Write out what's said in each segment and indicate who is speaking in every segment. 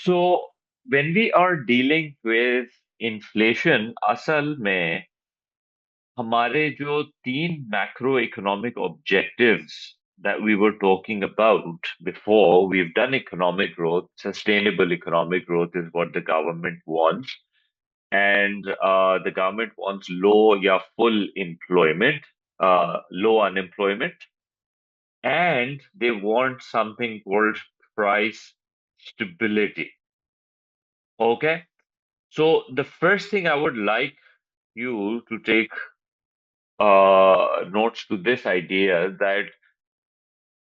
Speaker 1: So when we are dealing with inflation, असल में हमारे जो तीन macro economic objectives that we were talking about before, we've done economic growth. Sustainable economic growth is what the government wants. And the government wants low or full employment, low unemployment, and they want something called price stability. Okay. So the first thing I would like you to take notes to this idea that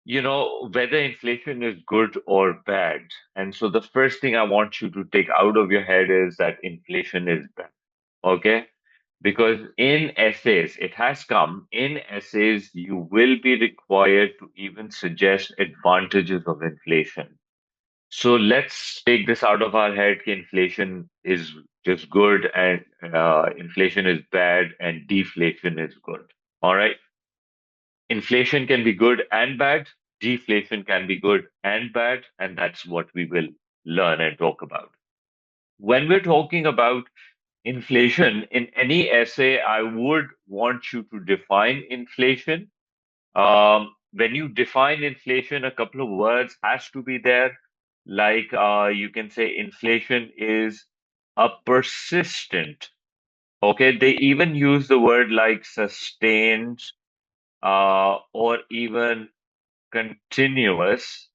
Speaker 1: whether inflation is good or bad. And so the first thing I want you to take out of your head is that inflation is bad. Okay. Because in essays, it has come, in essays, you will be required to even suggest advantages of inflation. So let's take this out of our head. Inflation is just good and inflation is bad and deflation is good. All right. Inflation can be good and bad. Deflation can be good and bad. And that's what we will learn and talk about. When we're talking about inflation in any essay, I would want you to define inflation. When you define inflation, a couple of words has to be there. Like you can say inflation is a persistent. Okay, they even use the word like sustained or even continuous.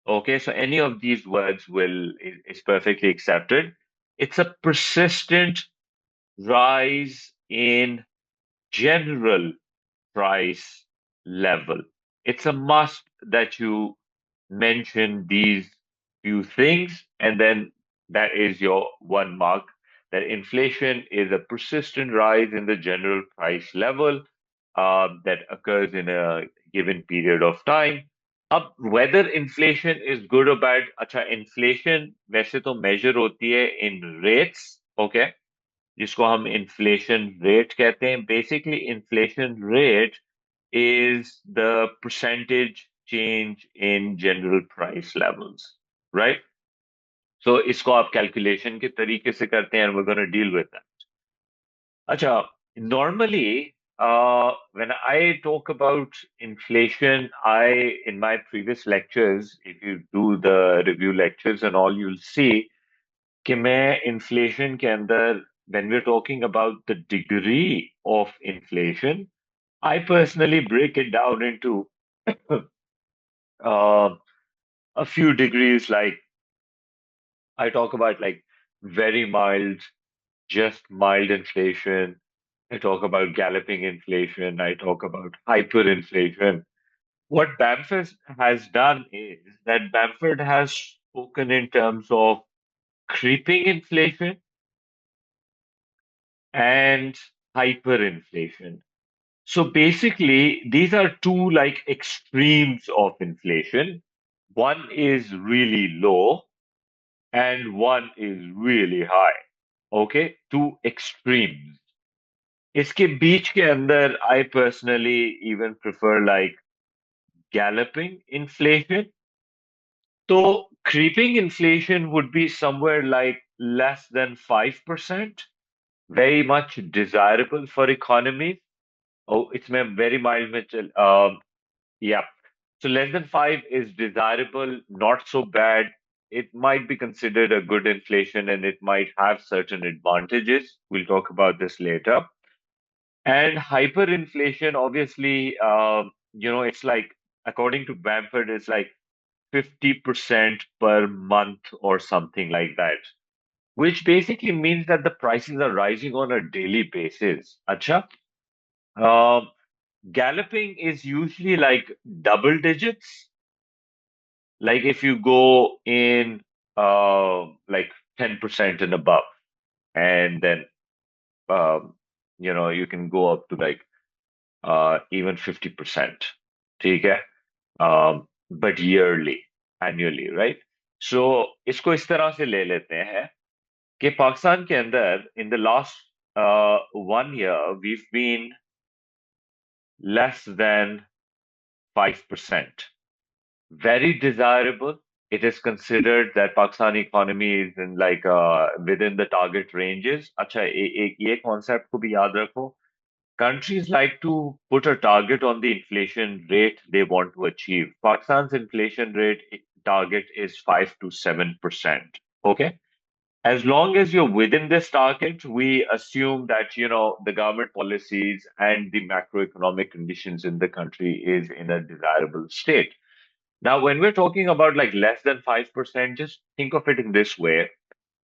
Speaker 1: Okay, so any of these words is perfectly accepted. It's a persistent rise in general price level. It's a must that you mention these few things, and then that is your one mark that inflation is a persistent rise in the general price level that occurs in a given period of time. अब whether inflation is good or bad, अच्छा inflation वैसे तो measure होती है in rates, okay, जिसको हम inflation rate कहते हैं. Basically, inflation rate is the percentage change in general price levels, right? So इसको आप calculation के तरीके से करते हैं and we're going to deal with that. अच्छा, normally, when I talk about inflation, in my previous lectures, if you do the review lectures and all, you'll see कि मैं inflation के अंदर, when we're talking about the degree of inflation, I personally break it down into uh, a few degrees. Like I talk about like very mild, just mild inflation. I talk about galloping inflation. I talk about hyperinflation. What Bamford has done is that Bamford has spoken in terms of creeping inflation and hyperinflation. So basically, these are two like extremes of inflation. One is really low and one is really high. Okay, two extremes. इसके बीच के अंदर I personally even prefer like galloping inflation. So creeping inflation would be somewhere like less than 5%, very much desirable for economies. Oh, it's very mild, Mitchell. Yeah. So less than five is desirable, not so bad. It might be considered a good inflation and it might have certain advantages. We'll talk about this later. And hyperinflation, obviously, it's like, according to Bamford, it's like 50% per month or something like that, which basically means that the prices are rising on a daily basis. Acha? Um, Galloping is usually like double digits. Like if you go in like 10% and above, and then um, you can go up to like even 50%. ठीक है? But yearly, annually, right? So इसको इस तरह से ले लेते हैं कि पाकिस्तान के अंदर in the last 1 year we've been less than 5%. Very desirable. it is considered that Pakistan economy is in like within the target ranges. अच्छा एक ये concept को भी याद रखो. Countries like to put a target on the inflation rate they want to achieve. Pakistan's inflation rate target is 5 to 7%. Okay. As long as you're within this target, we assume that, the government policies and the macroeconomic conditions in the country is in a desirable state. Now, when we're talking about like less than 5%, just think of it in this way,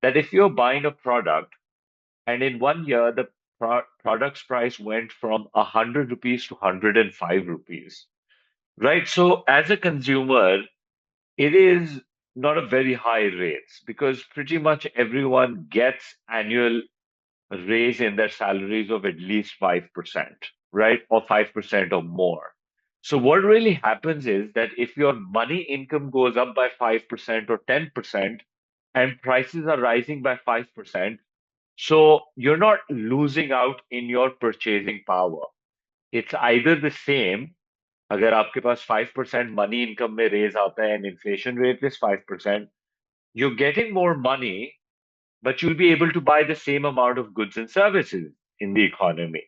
Speaker 1: that if you're buying a product and in 1 year the product's price went from 100 rupees to 105 rupees, right? So as a consumer, it is not a very high rate because pretty much everyone gets annual raise in their salaries of at least 5%, right? Or 5% or more. So what really happens is that if your money income goes up by 5% or 10% and prices are rising by 5%, so you're not losing out in your purchasing power. It's either the same. अगर आपके पास 5% money income में raise आता है and inflation rate is 5%, you're getting more money, but you'll be able to buy the same amount of goods and services in the economy.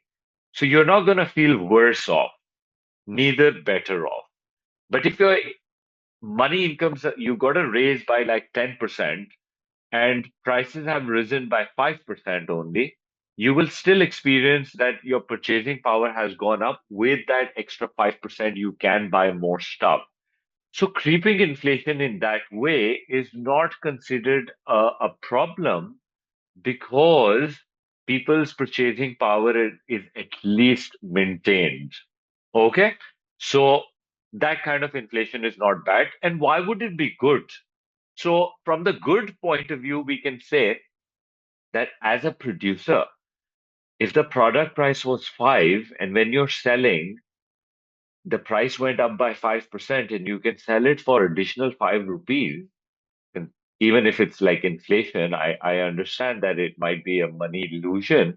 Speaker 1: So you're not going to feel worse off, neither better off. But if your money incomes, you got a raise by like 10% and prices have risen by 5% only, you will still experience that your purchasing power has gone up. With that extra 5%, you can buy more stuff. So creeping inflation in that way is not considered a problem because people's purchasing power is at least maintained. Okay? So that kind of inflation is not bad. And why would it be good? So, from the good point of view, we can say that as a producer, if the product price was five and when you're selling, the price went up by 5% and you can sell it for additional 5 rupees, and even if it's like inflation, I understand that it might be a money illusion.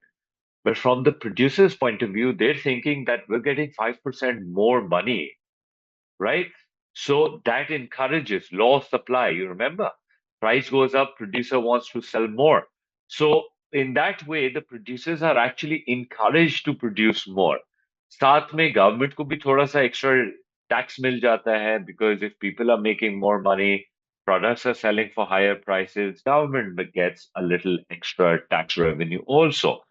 Speaker 1: But from the producer's point of view, they're thinking that we're getting 5% more money, right? So that encourages law of supply. You remember, price goes up, producer wants to sell more. So in that way, the producers are actually encouraged to produce more. साथ में government को भी थोड़ा सा extra tax मिल जाता है because if people are making more money, products are selling for higher prices, government gets a little extra tax revenue also.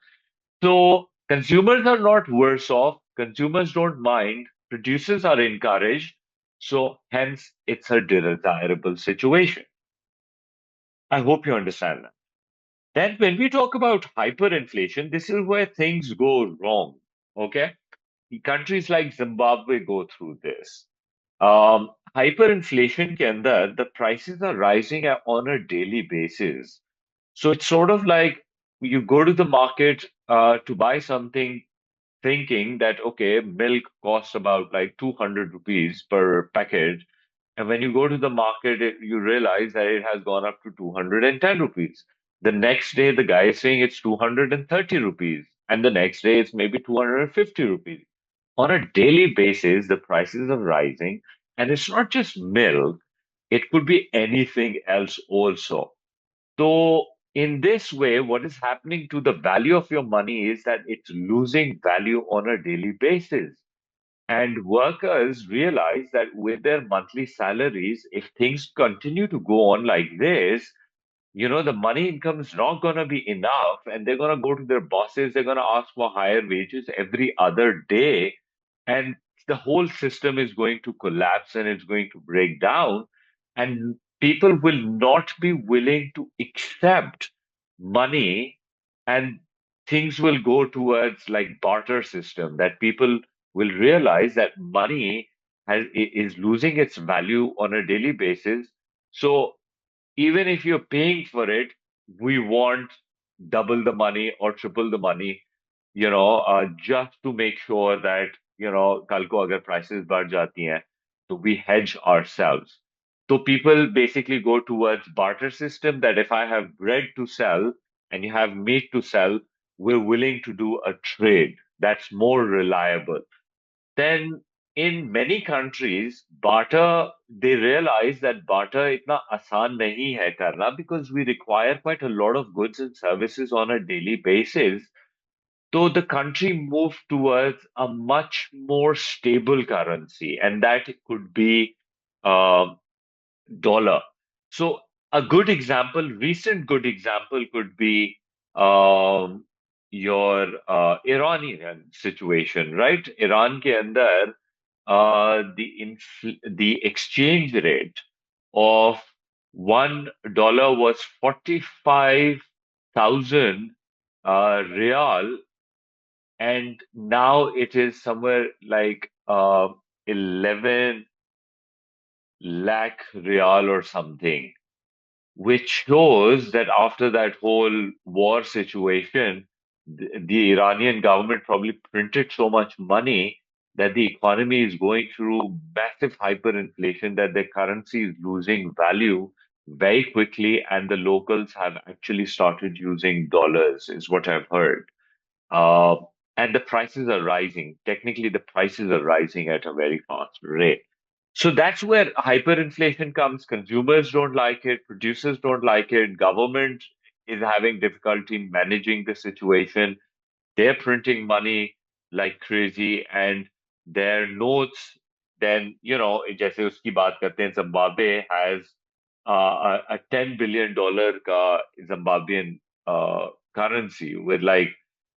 Speaker 1: So consumers are not worse off. Consumers don't mind. Producers are encouraged. So hence, it's a desirable situation. I hope you understand that. Then, when we talk about hyperinflation, this is where things go wrong. Okay, countries like Zimbabwe go through this. Hyperinflation के अंदर the prices are rising on a daily basis. So it's sort of like you go to the market to buy something thinking that okay, milk costs about like 200 rupees per packet, and when you go to the market, you realize that it has gone up to 210 rupees. The next day, the guy is saying it's 230 rupees, and the next day it's maybe 250 rupees. On a daily basis, the prices are rising, and it's not just milk; it could be anything else also. So, in this way, what is happening to the value of your money is that it's losing value on a daily basis. And workers realize that with their monthly salaries, if things continue to go on like this, the money income is not going to be enough. And they're going to go to their bosses, they're going to ask for higher wages every other day. And the whole system is going to collapse and it's going to break down. And people will not be willing to accept money, and things will go towards like barter system, that people will realize that money is losing its value on a daily basis. So even if you're paying for it, we want double the money or triple the money, just to make sure that, कल को अगर prices बढ़ जाती हैं, so we hedge ourselves. So people basically go towards barter system, that if I have bread to sell and you have meat to sell, we're willing to do a trade that's more reliable. Then in many countries, barter, they realize that barter itna आसान नहीं है करना because we require quite a lot of goods and services on a daily basis. So the country moved towards a much more stable currency, and that could be uh, dollar. So a good example, recent good example could be um, your Iranian situation, right? Iran ke andar the exchange rate of $1 was 45,000 real, and now it is somewhere like 11 lakh real or something, which shows that after that whole war situation, the Iranian government probably printed so much money that the economy is going through massive hyperinflation, that their currency is losing value very quickly, and the locals have actually started using dollars, is what I've heard. Uh, and the prices are rising. Technically, the prices are rising at a very fast rate. So that's where hyperinflation comes. Consumers don't like it, producers don't like it, government is having difficulty managing the situation. They're printing money like crazy, and their notes, then, जैसे उसकी बात करते हैं, Zimbabwe has a $10 billion का Zimbabwean currency with like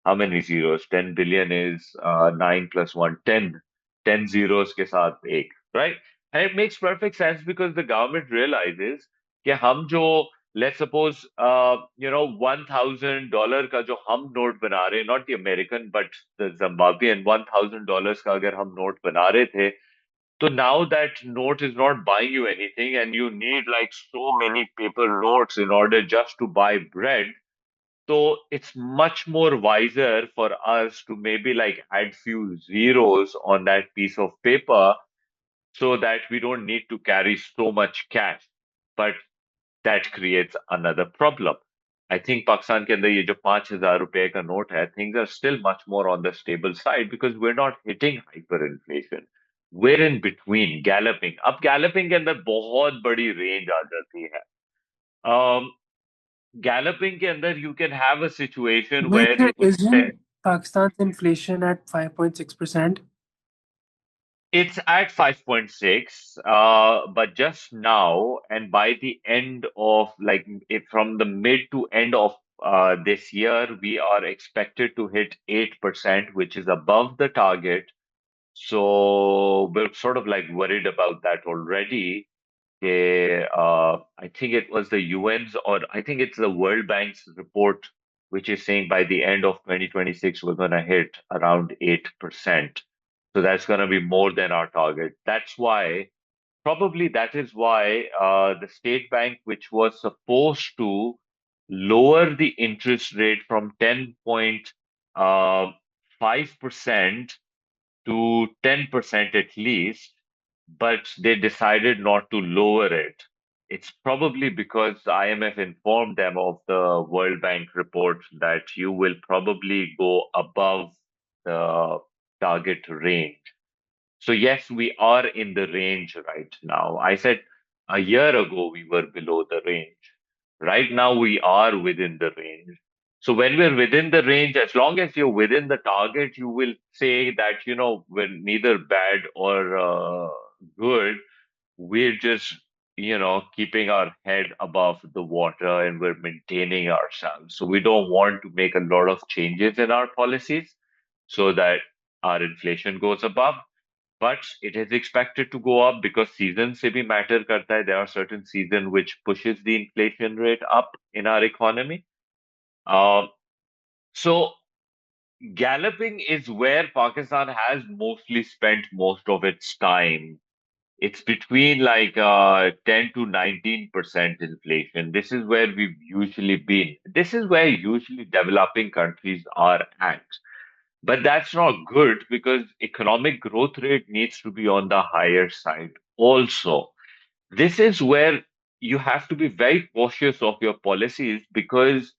Speaker 1: how many zeros? 10 billion is 9 plus 1, 10. 10 zeros के साथ एक, right? And it makes perfect sense because the government realizes कि हम जो, let's suppose, $1,000 का जो हम नोट बना रहे, not the American, but the Zimbabwean $1,000 का अगर हम नोट बना रहे थे, so now that note is not buying you anything, and you need like so many paper notes in order just to buy bread. So it's much more wiser for us to maybe like add few zeros on that piece of paper so that we don't need to carry so much cash. But that creates another problem. I think Pakistan के अंदर ये जो 5,000 रुपए का note है, things are still much more on the stable side because we're not hitting hyperinflation. We're in between, galloping. अब galloping के अंदर बहुत बड़ी range आ जाती है. Um, Galloping के अंदर you can have a situation
Speaker 2: Wait,
Speaker 1: where you would say
Speaker 2: isn't Pakistan's inflation at 5.6%?
Speaker 1: it's at 5.6, but just now, and by the end of like from the mid to end of this year, we are expected to hit 8%, which is above the target. So we're sort of like worried about that already. I think it was the UN's, or I think it's the World Bank's report, which is saying by the end of 2026, we're going to hit around 8%. So that's going to be more than our target. That's why, probably that is why the state bank, which was supposed to lower the interest rate from 10.5% to 10% at least, but they decided not to lower it. It's probably because IMF informed them of the World Bank report that you will probably go above the target range. So yes, we are in the range right now. I said a year ago we were below the range. Right now we are within the range. So when we're within the range, as long as you're within the target, you will say that, we're neither bad or good. We're just, keeping our head above the water and we're maintaining ourselves. So we don't want to make a lot of changes in our policies so that our inflation goes above, but it is expected to go up because season से भी matter करता है. There are certain season which pushes the inflation rate up in our economy. Uh, so galloping is where Pakistan has mostly spent most of its time. It's between like 10 to 19% inflation. This is where we've usually been. This is where usually developing countries are at. But that's not good because economic growth rate needs to be on the higher side also. This is where you have to be very cautious of your policies because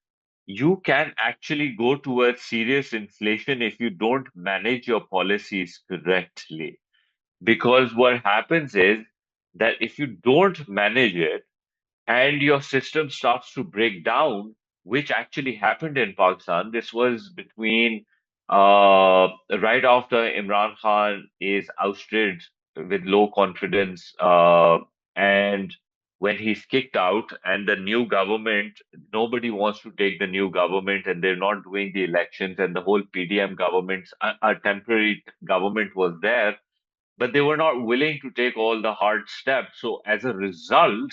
Speaker 1: you can actually go towards serious inflation if you don't manage your policies correctly. because what happens is that if you don't manage it, and your system starts to break down, which actually happened in Pakistan. This was between right after Imran Khan is ousted with low confidence, and when he's kicked out, and the new government, nobody wants to take the new government, and they're not doing the elections, and the whole PDM government, a temporary government was there, but they were not willing to take all the hard steps. So as a result,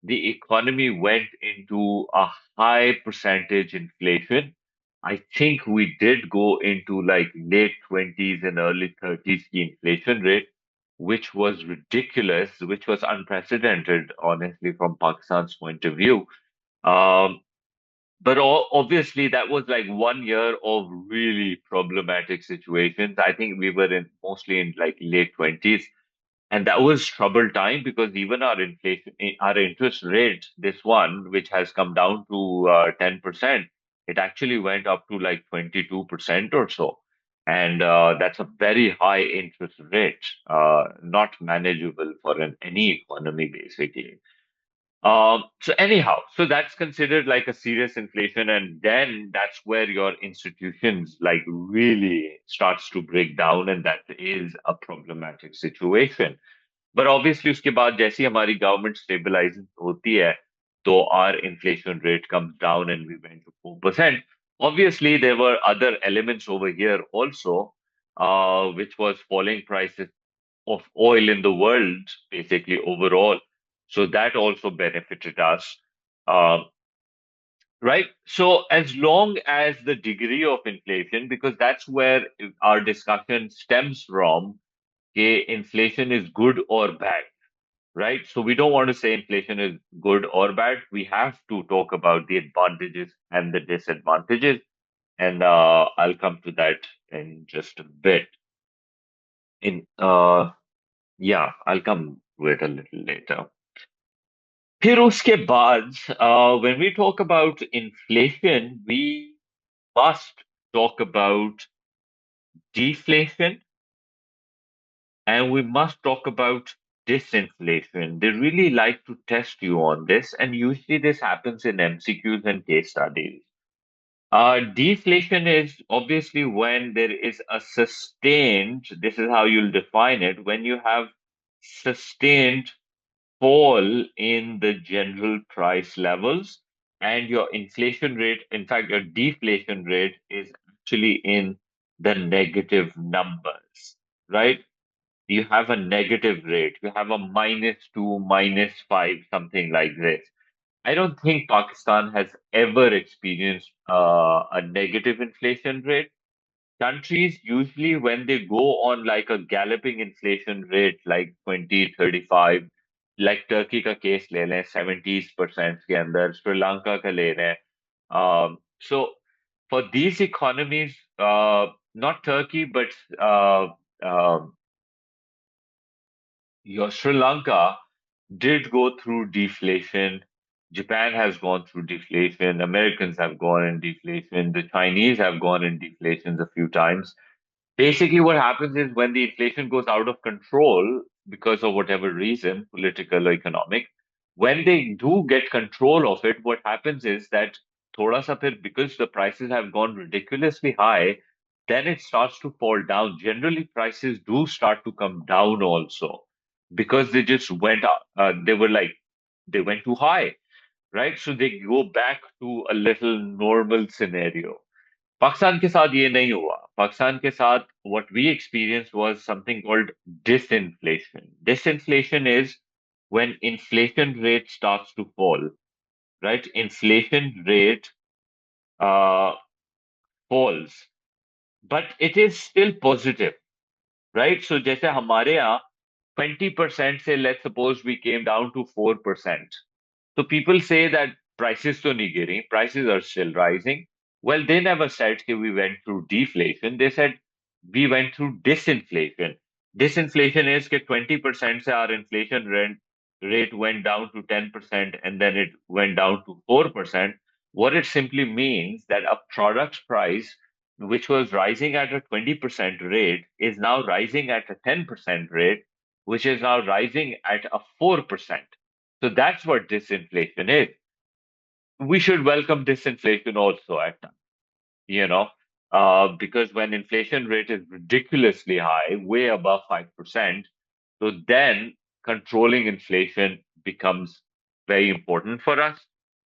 Speaker 1: the economy went into a high percentage inflation. I think we did go into like late 20s and early 30s the inflation rate, which was ridiculous, which was unprecedented, honestly, from Pakistan's point of view. Um, but obviously, that was like 1 year of really problematic situations. I think we were in mostly in like late 20s, and that was trouble time because even our inflation, our interest rate, this one, which has come down to 10%, it actually went up to like 22% or so. And that's a very high interest rate, not manageable for any economy, basically. So anyhow, so that's considered like a serious inflation, and then that's where your institutions like really starts to break down, and that is a problematic situation. But obviously उसके बाद जैसी हमारी government stabilizing होती है, तो our inflation rate comes down and we went to 4%. Obviously, there were other elements over here also, which was falling prices of oil in the world, basically overall. So that also benefited us. Um, right? So as long as the degree of inflation, because that's where our discussion stems from, okay, inflation is good or bad, right? So we don't want to say inflation is good or bad. We have to talk about the advantages and the disadvantages, and I'll come to that in just a bit. In Yeah, I'll come to it a little later. फिर उसके बाद, when we talk about inflation, we must talk about deflation, and we must talk about disinflation. They really like to test you on this, and usually this happens in MCQs and case studies. Deflation is obviously when there is a sustained, this is how you'll define it, when you have sustained fall in the general price levels, and your inflation rate, in fact, your deflation rate is actually in the negative numbers, right? You have a negative rate, you have a -2, -5, something like this. I don't think Pakistan has ever experienced a negative inflation rate. Countries usually, when they go on like a galloping inflation rate, like 20, 35, like Turkey का case ले लें 70% के अंदर, Sri Lanka का ले लें. So for these economies, not Turkey, but uh, um your Sri Lanka did go through deflation. Japan has gone through deflation. Americans have gone in deflation. The Chinese have gone in deflations a few times. Basically, what happens is when the inflation goes out of control because of whatever reason, political or economic, when they do get control of it, what happens is that thoda sa phir, because the prices have gone ridiculously high, then it starts to fall down. Generally, prices do start to come down also because they just went up. They were like, they went too high, right? So they go back to a little normal scenario. Pakistan के साथ ये नहीं हुआ. पाकिस्तान के साथ what we experienced was something called disinflation. Disinflation is when inflation rate starts to fall, right? Inflation rate uh, falls, but it is still positive, right? So जैसे हमारे यहाँ 20% से let's suppose we came down to 4%. So people say that prices to nahi giri, prices are still rising. Well, they never said that we went through deflation. They said we went through disinflation. Disinflation is that 20% se our inflation rate went down to 10% and then it went down to 4%. What it simply means that a product price which was rising at a 20% rate is now rising at a 10% rate. which is now rising at a 4%. So that's what disinflation is. We should welcome disinflation also at times, you know, because when inflation rate is ridiculously high, way above 5%, so then controlling inflation becomes very important for us.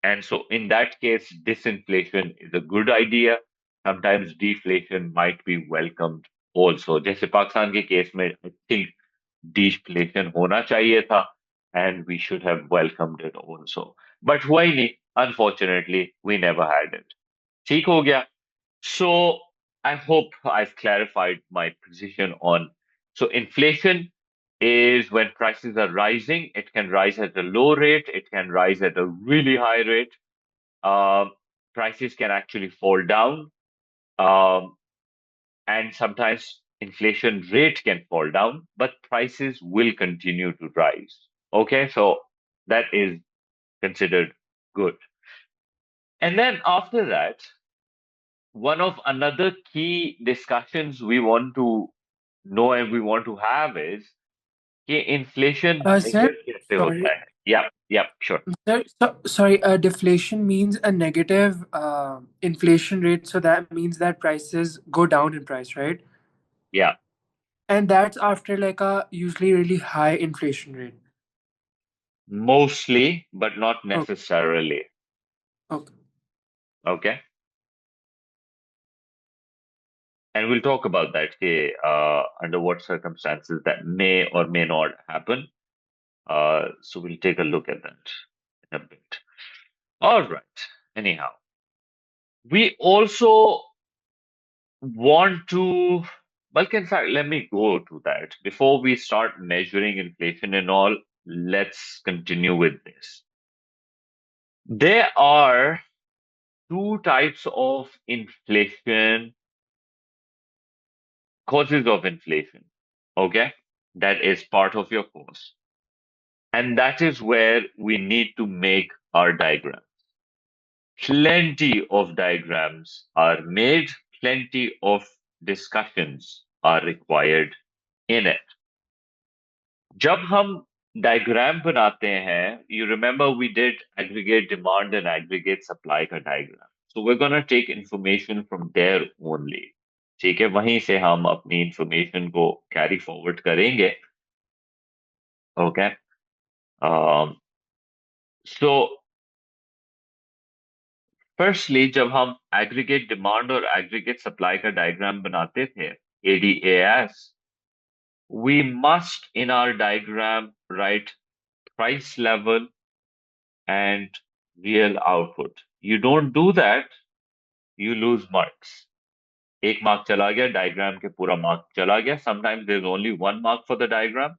Speaker 1: And so in that case, disinflation is a good idea. Sometimes deflation might be welcomed also. जैसे पाकिस्तान के case में I think deflation होना चाहिए था and we should have welcomed it also. But हुआ ही नहीं. Unfortunately, we never had it. ठीक हो गया. So I hope I've clarified my position on. So inflation is when prices are rising. It can rise at a low rate. It can rise at a really high rate. Um, Prices can actually fall down. Um, and sometimes inflation rate can fall down, but prices will continue to rise. Okay, so that is considered good. And then after that, one of another key discussions we want to know and we want to have is कि inflation
Speaker 2: Sir,
Speaker 1: measure कैसे होता
Speaker 2: sorry.
Speaker 1: है? Yeah, sure.
Speaker 2: Sorry, deflation means a negative inflation rate, so that means that prices go down in price, right?
Speaker 1: Yeah,
Speaker 2: And that's after like a usually really high inflation rate.
Speaker 1: mostly, but not
Speaker 2: Okay,
Speaker 1: necessarily.
Speaker 2: okay.
Speaker 1: Okay, and we'll talk about that. Under what circumstances that may or may not happen. So we'll take a look at that in a bit. All right. Anyhow, we also want to, Bulk, in fact, let me go to that. Before we start measuring inflation and all, let's continue with this. There are two types of inflation, causes of inflation. Okay? That is part of your course. And that is where we need to make our diagram. Plenty of diagrams are made, plenty of discussions are required in it. जब हम diagram बनाते हैं, you remember we did aggregate demand and aggregate supply का diagram. So we're going to take information from there only. ठीक है, वहीं से हम अपनी information को carry forward करेंगे. Okay. So firstly, जब हम aggregate demand और aggregate supply का diagram बनाते थे, ADAS, we must in our diagram write price level and real output. You don't do that, you lose marks. एक mark चला गया, diagram के पूरा mark चला गया. Sometimes there's only one mark for the diagram.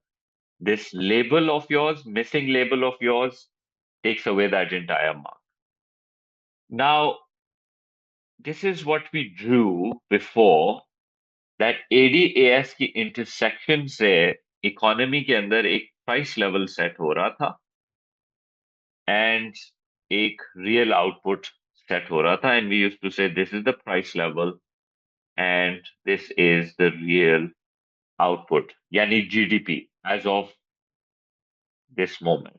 Speaker 1: This label of yours, missing label of yours, takes away that entire mark. Now, this is what we drew before, that ADAS की intersection से economy के अंदर एक price level set हो रहा था and एक real output set हो रहा था, and we used to say this is the price level and this is the real output, यानी GDP as of this moment.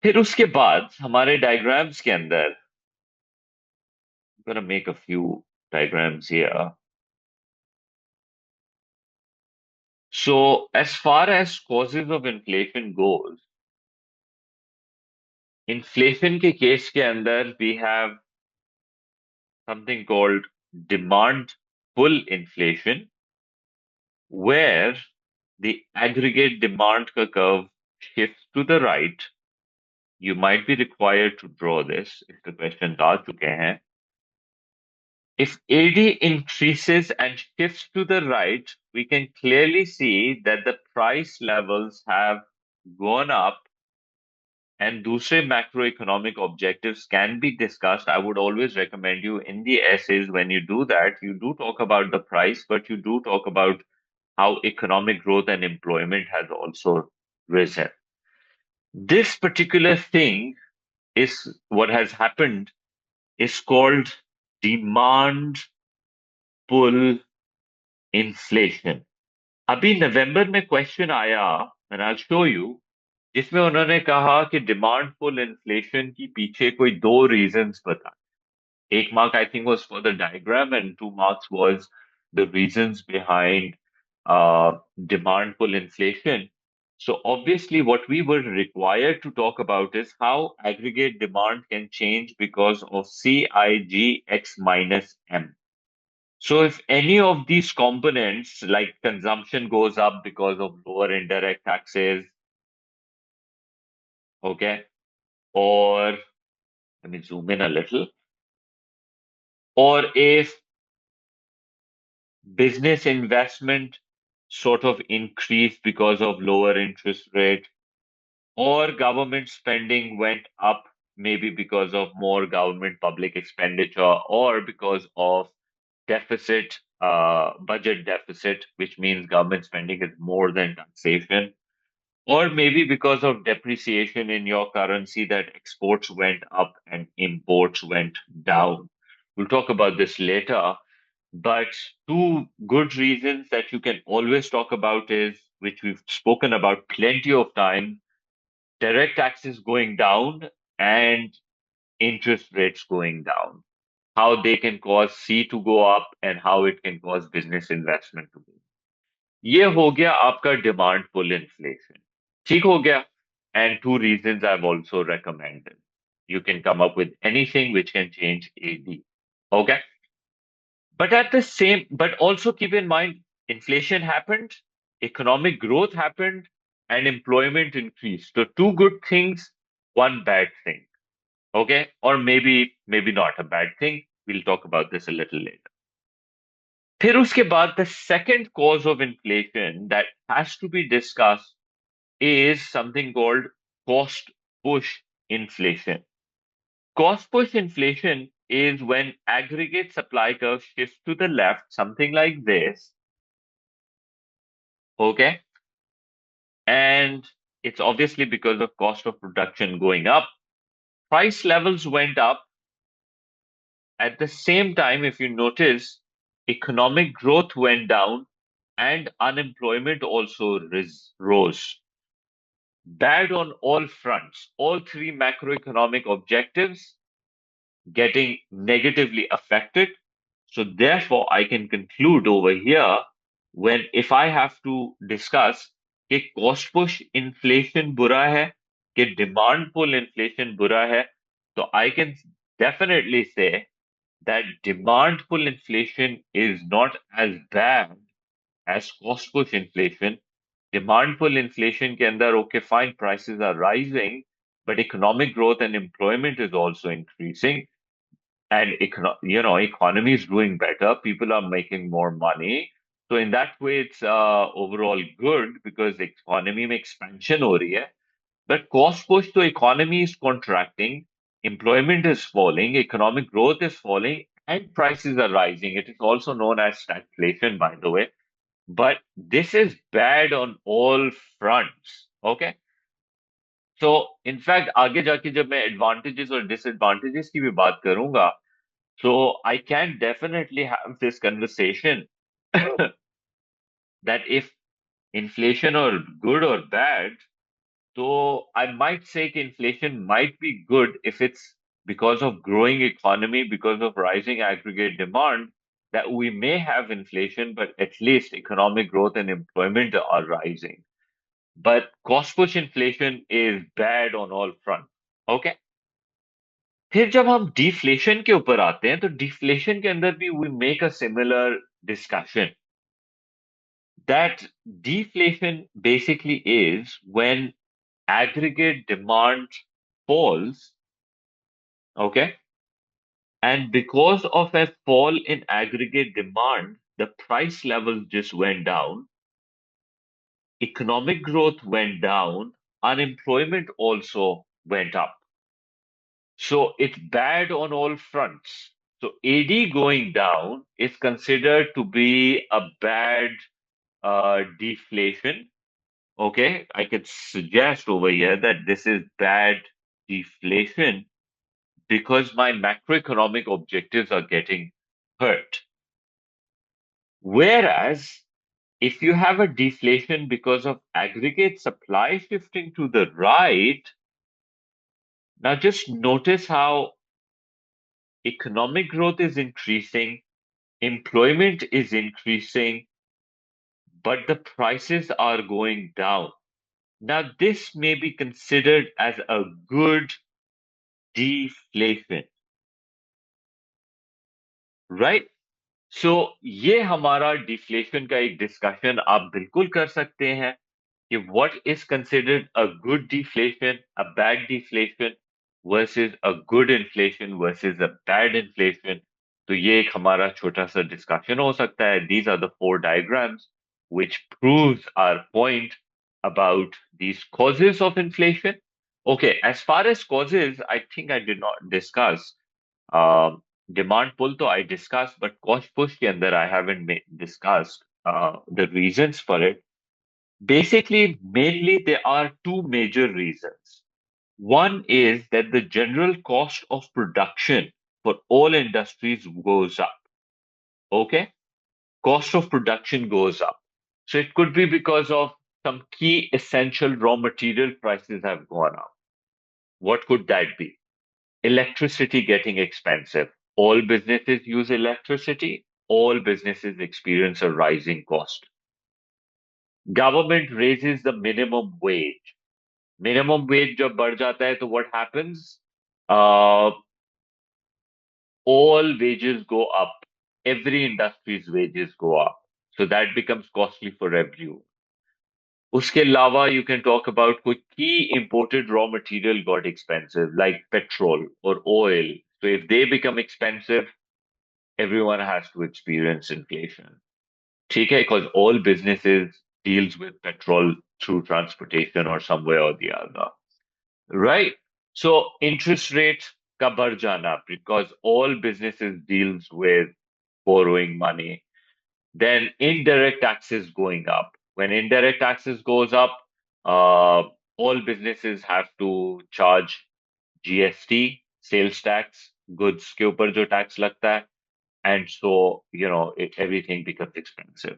Speaker 1: फिर उसके बाद हमारे diagrams के अंदर, I'm gonna make a few diagrams here. So as far as causes of inflation goes, inflation के case के अंदर we have something called demand pull inflation, where the aggregate demand curve shifts to the right. You might be required to draw this if the question आ चुके हैं. If AD increases and shifts to the right, we can clearly see that the price levels have gone up and दूसरे macroeconomic objectives can be discussed. I would always recommend you in the essays, when you do that, you do talk about the price, but you do talk about how economic growth and employment has also risen. This particular thing is what has happened is called demand pull inflation. अभी नवंबर में question आया, and I'll show you, जिसमें उन्होंने कहा कि demand पुल inflation की पीछे कोई दो रीजंस बता. Eight mark, I think, was for the diagram, and 2 marks was the reasons behind demand pull inflation. So obviously, what we were required to talk about is how aggregate demand can change because of CIGX minus M. So if any of these components, like consumption goes up because of lower indirect taxes, okay, or let me zoom in a little, or if business investment sort of increased because of lower interest rate, or government spending went up maybe because of more government public expenditure, or because of budget deficit, which means government spending is more than taxation, or maybe because of depreciation in your currency that exports went up and imports went down. We'll talk about this later. But two good reasons that you can always talk about is, which we've spoken about plenty of time, direct taxes going down and interest rates going down. How they can cause C to go up and how it can cause business investment to go. ये हो गया आपका demand पुल inflation. ठीक हो गया. And two reasons I've also recommended. You can come up with anything which can change AD. Okay. But also keep in mind, inflation happened, economic growth happened, and employment increased. So two good things, one bad thing. Okay? Or maybe not a bad thing. We'll talk about this a little later. फिर उसके बाद the second cause of inflation that has to be discussed is something called cost push inflation. Cost push inflation is when aggregate supply curve shifts to the left, something like this, okay? And it's obviously because of cost of production going up. Price levels went up. At the same time, if you notice, economic growth went down and unemployment also rose. Bad on all fronts. All three macroeconomic objectives getting negatively affected. So therefore, I can conclude over here, when if I have to discuss कि cost push inflation बुरा है, कि demand pull inflation बुरा है, so I can definitely say that demand pull inflation is not as bad as cost push inflation. Demand pull inflation के अंदर, okay, fine, prices are rising, but economic growth and employment is also increasing, and economy is doing better, people are making more money. So in that way, it's overall good because economy में expansion हो रही है. But cost push to economy is contracting, employment is falling, economic growth is falling, and prices are rising. It is also known as stagflation, by the way. But this is bad on all fronts. Okay. So in fact, आगे जाके जब मैं advantages और disadvantages की भी बात करूंगा, so I can definitely have this conversation that if inflation or good or bad, so I might say inflation might be good if it's because of growing economy, because of rising aggregate demand, that we may have inflation, but at least economic growth and employment are rising. But cost push inflation is bad on all fronts. Okay. फिर जब हम deflation के ऊपर आते हैं तो deflation के अंदर भी we make a similar discussion that deflation basically is when aggregate demand falls, okay, and because of a fall in aggregate demand, the price levels just went down, economic growth went down, unemployment also went up. So it's bad on all fronts. So AD going down is considered to be a bad deflation. Okay, I could suggest over here that this is bad deflation because my macroeconomic objectives are getting hurt. Whereas if you have a deflation because of aggregate supply shifting to the right, now just notice how economic growth is increasing, employment is increasing, but the prices are going down. Now, this may be considered as a good deflation, right? सो ये हमारा deflation का एक discussion आप बिल्कुल कर सकते हैं कि what is considered a good deflation, a bad deflation versus a good inflation versus a bad inflation. तो ये एक हमारा छोटा सा डिस्कशन हो सकता है. These are the four diagrams which proves our point about these causes of inflation. Okay, as far as causes, I think I did not discuss. Demand pull to I discussed, but cost push के अंदर I haven't discussed the reasons for it. Basically, mainly there are two major reasons. One is that the general cost of production for all industries goes up. Okay? Cost of production goes up. So it could be because of some key essential raw material prices have gone up. What could that be? Electricity getting expensive. All businesses use electricity. All businesses experience a rising cost. Government raises the minimum wage. Minimum wage जब बढ़ जाता है तो what happens? Uh, all wages go up. Every industry's wages go up. So that becomes costly for everyone. उसके अलावा you can talk about कोई key imported raw material got expensive like petrol or oil. So if they become expensive, everyone has to experience inflation. ठीक है, because all businesses deals with petrol through transportation or some way or the other, right? So interest rate का बढ़ जाना because all businesses deals with borrowing money. Then indirect taxes going up. When indirect taxes goes up, all businesses have to charge GST, sales tax, goods के ऊपर जो tax लगता है, and so everything becomes expensive.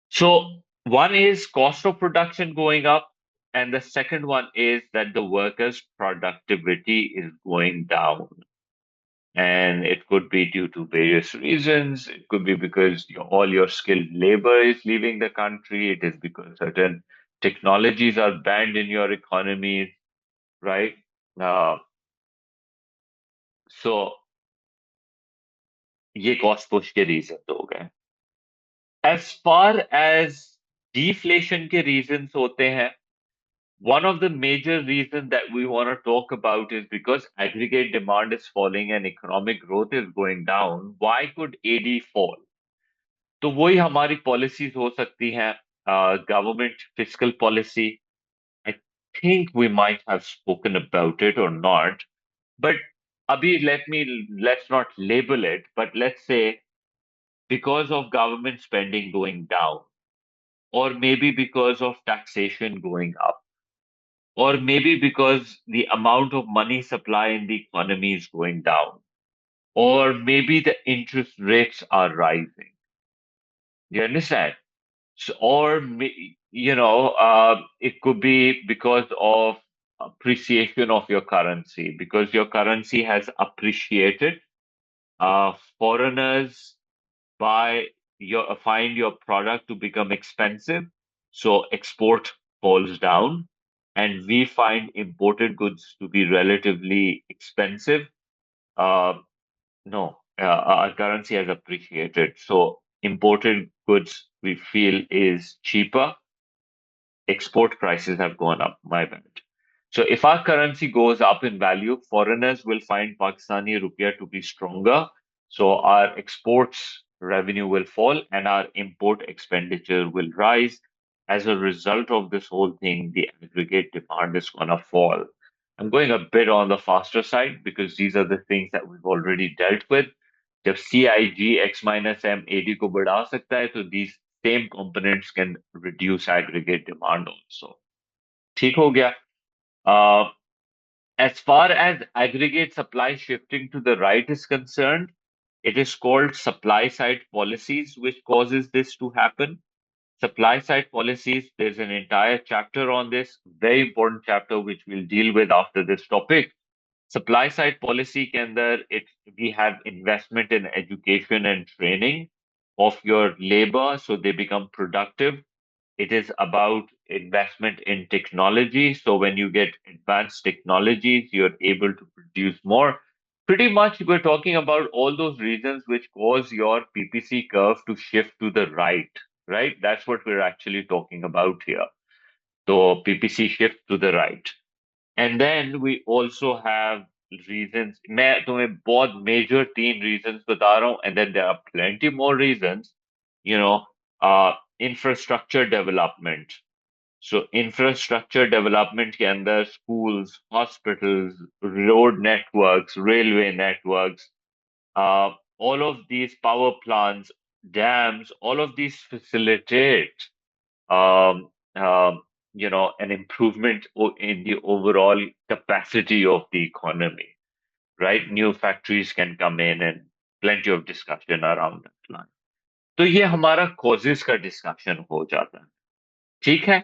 Speaker 1: So one is cost of production going up, and the second one is that the workers' productivity is going down. And it could be due to various reasons. It could be because all your skilled labor is leaving the country. It is because certain technologies are banned in your economies, right? Uh, so ये cost push के reasons हो गए. As far as deflation के reasons होते हैं, one of the major reasons that we want to talk about is because aggregate demand is falling and economic growth is going down. Why could AD fall? तो वही हमारी policies हो सकती हैं. Government fiscal policy. I think we might have spoken about it or not, but abhi let's not label it, but let's say because of government spending going down, or maybe because of taxation going up, or maybe because the amount of money supply in the economy is going down, or maybe the interest rates are rising. You understand? So, or it could be because of appreciation of your currency, because your currency has appreciated. Foreigners find your product to become expensive, so export falls down, and we find imported goods to be relatively expensive. Uh, no, our currency has appreciated, so imported goods we feel is cheaper. Export prices have gone up. My bad. So if our currency goes up in value, foreigners will find Pakistani rupiah to be stronger. So our exports revenue will fall and our import expenditure will rise. As a result of this whole thing, the aggregate demand is going to fall. I'm going a bit on the faster side because these are the things that we've already dealt with. जब CIG X minus M AD को बढ़ा सकता है, तो these same components can reduce aggregate demand also. ठीक हो गया. Uh, as far as aggregate supply shifting to the right is concerned, it is called supply side policies which causes this to happen. supply side policies. There's an entire chapter on this, very important chapter, which we'll deal with after this topic. Supply side policy के अंदर it we have investment in education and training of your labor so they become productive. It is about investment in technology. So when you get advanced technologies, you're able to produce more. Pretty much, we're talking about all those reasons which cause your PPC curve to shift to the right, right? That's what we're actually talking about here. So PPC shift to the right. And then we also have reasons. मैं तुम्हें बहुत major तीन reasons बता रहा हूँ, and then there are plenty more reasons. You know, infrastructure development. So infrastructure development के अंदर schools, hospitals, road networks, railway networks, all of these power plants, dams, all of these facilitate um, an improvement in the overall capacity of the economy, right? New factories can come in and plenty of discussion around that line. तो ये हमारा causes का discussion हो जाता है, ठीक है?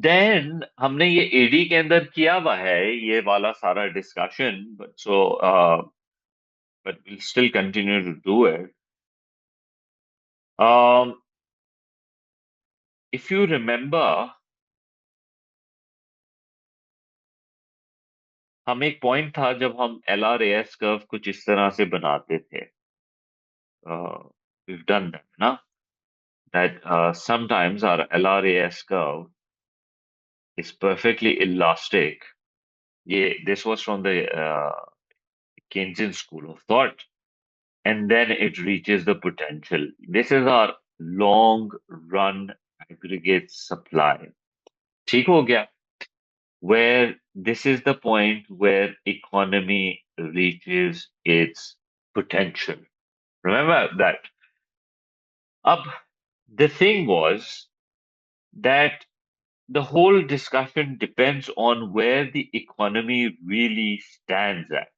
Speaker 1: Then हमने ये एडी के अंदर किया हुआ है ये वाला सारा discussion, but we'll still continue to do it. Um, if you remember, हम एक पॉइंट था जब हम LRAS कर्व कुछ इस तरह से बनाते थे. We've done that, ना? That sometimes our LRAS curve is perfectly elastic. This was from the Keynesian school of thought. And then it reaches the potential. This is our long run aggregate supply. ठीक हो गया? Where this is the point where economy reaches its potential. Remember that. Up, the thing was that the whole discussion depends on where the economy really stands at.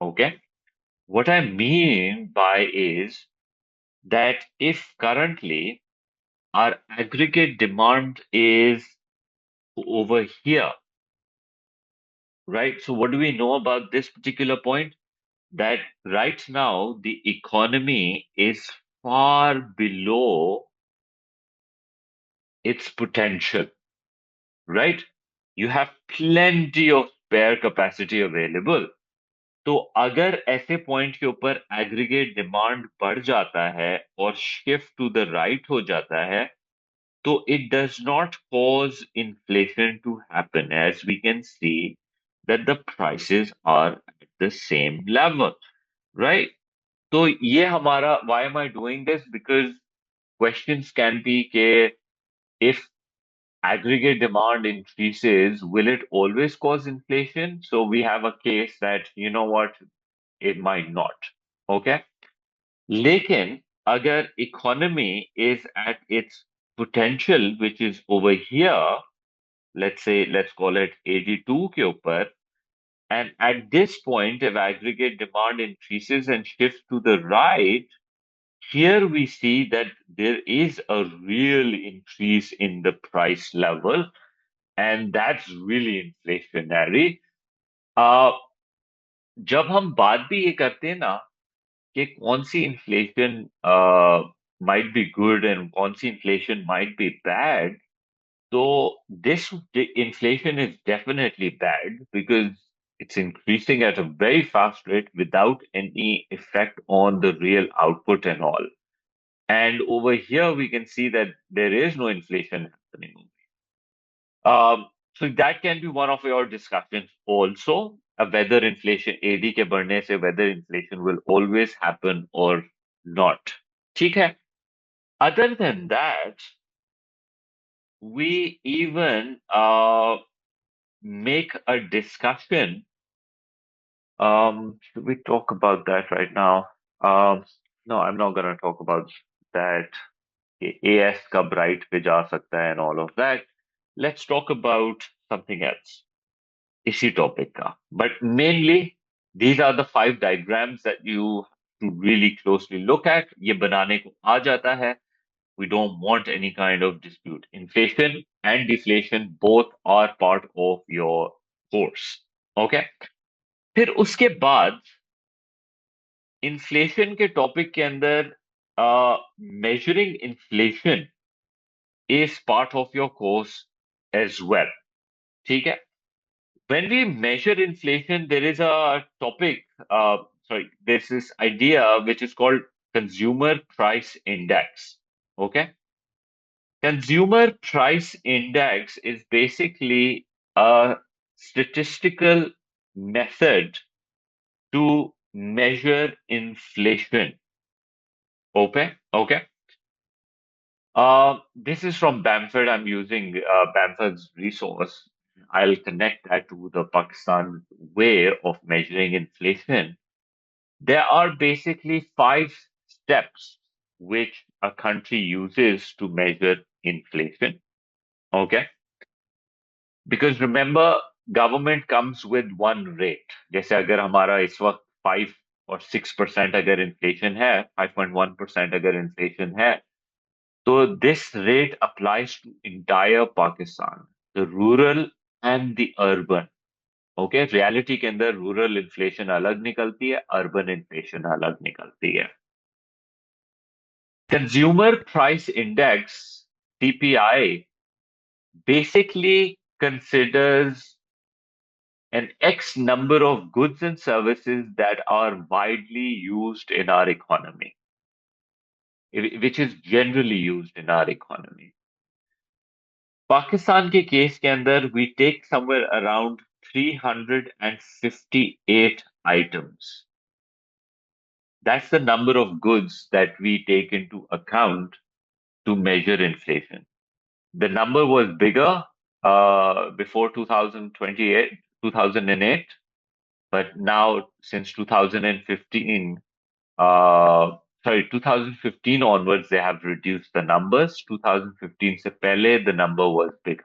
Speaker 1: Okay? What I mean by is that if currently our aggregate demand is over here, right? So what do we know about this particular point? That right now the economy is far below its potential, right? You have plenty of spare capacity available. तो अगर ऐसे point के ऊपर aggregate demand बढ़ जाता है और shift to the right हो जाता है, so it does not cause inflation to happen, as we can see that the prices are at the same level, right? So ये हमारा, why am I doing this? Because questions can be के if aggregate demand increases, will it always cause inflation? So we have a case that, you know what, it might not. Okay? लेकिन अगर economy is at its potential, which is over here, let's call it 82 के ऊपर, and at this point, if aggregate demand increases and shifts to the right, here we see that there is a real increase in the price level, and that's really inflationary. Uh, जब हम बात भी ये करते हैं ना कि कौन सी inflation might be good and कौन सी inflation might be bad, so this inflation is definitely bad because it's increasing at a very fast rate without any effect on the real output and all. And over here, we can see that there is no inflation happening. So that can be one of your discussions also, whether inflation, AD के बढ़ने से whether inflation will always happen or not. ठीक है? Other than that, we even make a discussion. Should we talk about that right now? No, I'm not going to talk about that. AS कब right पे जा सकता है and all of that. Let's talk about something else. इसी topic का. But mainly, these are the 5 diagrams that you to really closely look at. ये बनाने को आ जाता है. We don't want any kind of dispute. Inflation and deflation both are part of your course. Okay? फिर उसके बाद inflation के topic के अंदर measuring inflation is part of your course as well. ठीक है? When we measure inflation, there is a topic, there's this idea which is called Consumer Price Index. Okay? Consumer Price Index is basically a statistical method to measure inflation. Okay? Okay. This is from Bamford. I'm using Bamford's resource. I'll connect that to the Pakistan way of measuring inflation. There are basically five steps which a country uses to measure inflation. Okay. Because remember, government comes with one rate. जैसे अगर हमारा इस वक्त 5 or 6% अगर inflation है, 5.1% अगर inflation है, so this rate applies to entire Pakistan, the rural and the urban. Okay, reality के अंदर rural inflation अलग निकलती है, urban inflation अलग निकलती है. Consumer Price Index (CPI) basically considers an X number of goods and services that are widely used in our economy, which is generally used in our economy. Pakistan के case के अंदर we take somewhere around 358 items. That's the number of goods that we take into account to measure inflation. The number was bigger before 2008, but now since 2015, 2015 onwards, they have reduced the numbers. 2015 se pehle, the number was bigger.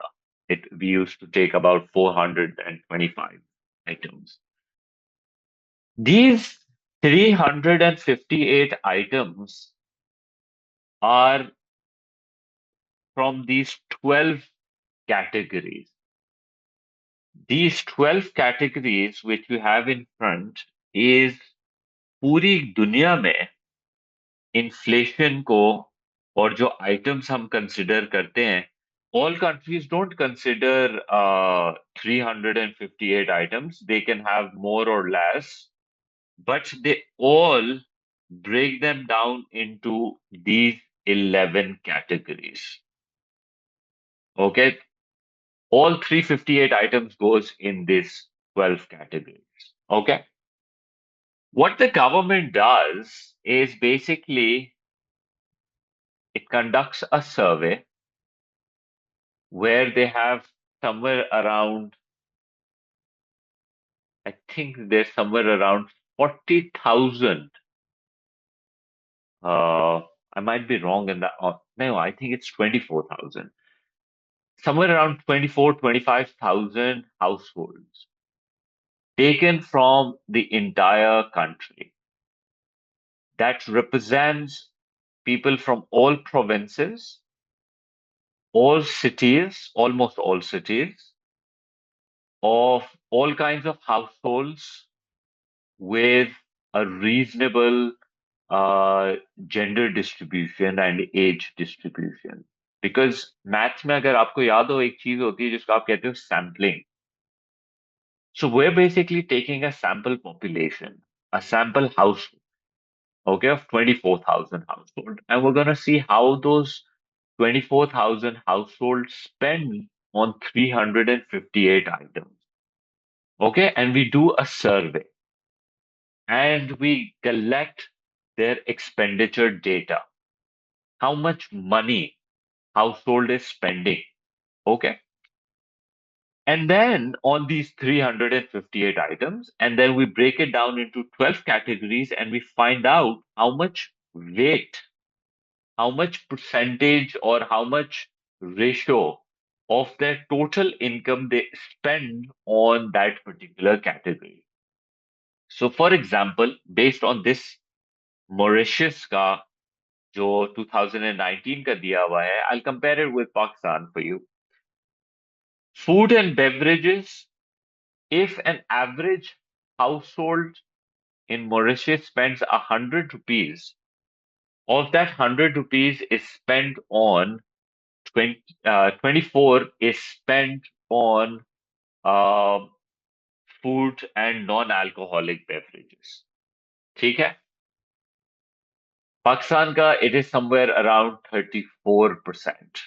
Speaker 1: We used to take about 425 items. These 358 items are from these 12 categories. These 12 categories which you have in front is पूरी दुनिया में inflation को और जो items हम consider करते हैं all countries don't consider 358 items. They can have more or less, but they all break them down into these 11 categories. Okay, all 358 items goes in these 12 categories. Okay, what the government does is basically it conducts a survey where they have somewhere around, I think there's somewhere around 40,000. I might be wrong in that. No, I think it's 24,000. Somewhere around 24, 25,000 households taken from the entire country. That represents people from all provinces, all cities, almost all cities, of all kinds of households with a reasonable gender distribution and age distribution. Because maths में अगर आपको याद हो एक चीज होती है जिसको आप कहते हो sampling. So we're basically taking a sample population, a sample household, okay, of 24,000 household, and we're going to see how those 24,000 households spend on 358 items. Okay, and we do a survey and we collect their expenditure data. How much money household is spending. Okay. And then on these 358 items, and then we break it down into 12 categories and we find out how much weight, how much percentage, or how much ratio of their total income they spend on that particular category. So, for example, based on this Mauritius का जो 2019 का दिया हुआ है, I'll compare it with Pakistan for you. Food and beverages, if an average household in Mauritius spends 100 rupees, of that 100 rupees is spent on 24 is spent on uh, food and non-alcoholic beverages. ठीक है? पाकिस्तान का it is somewhere around 34%,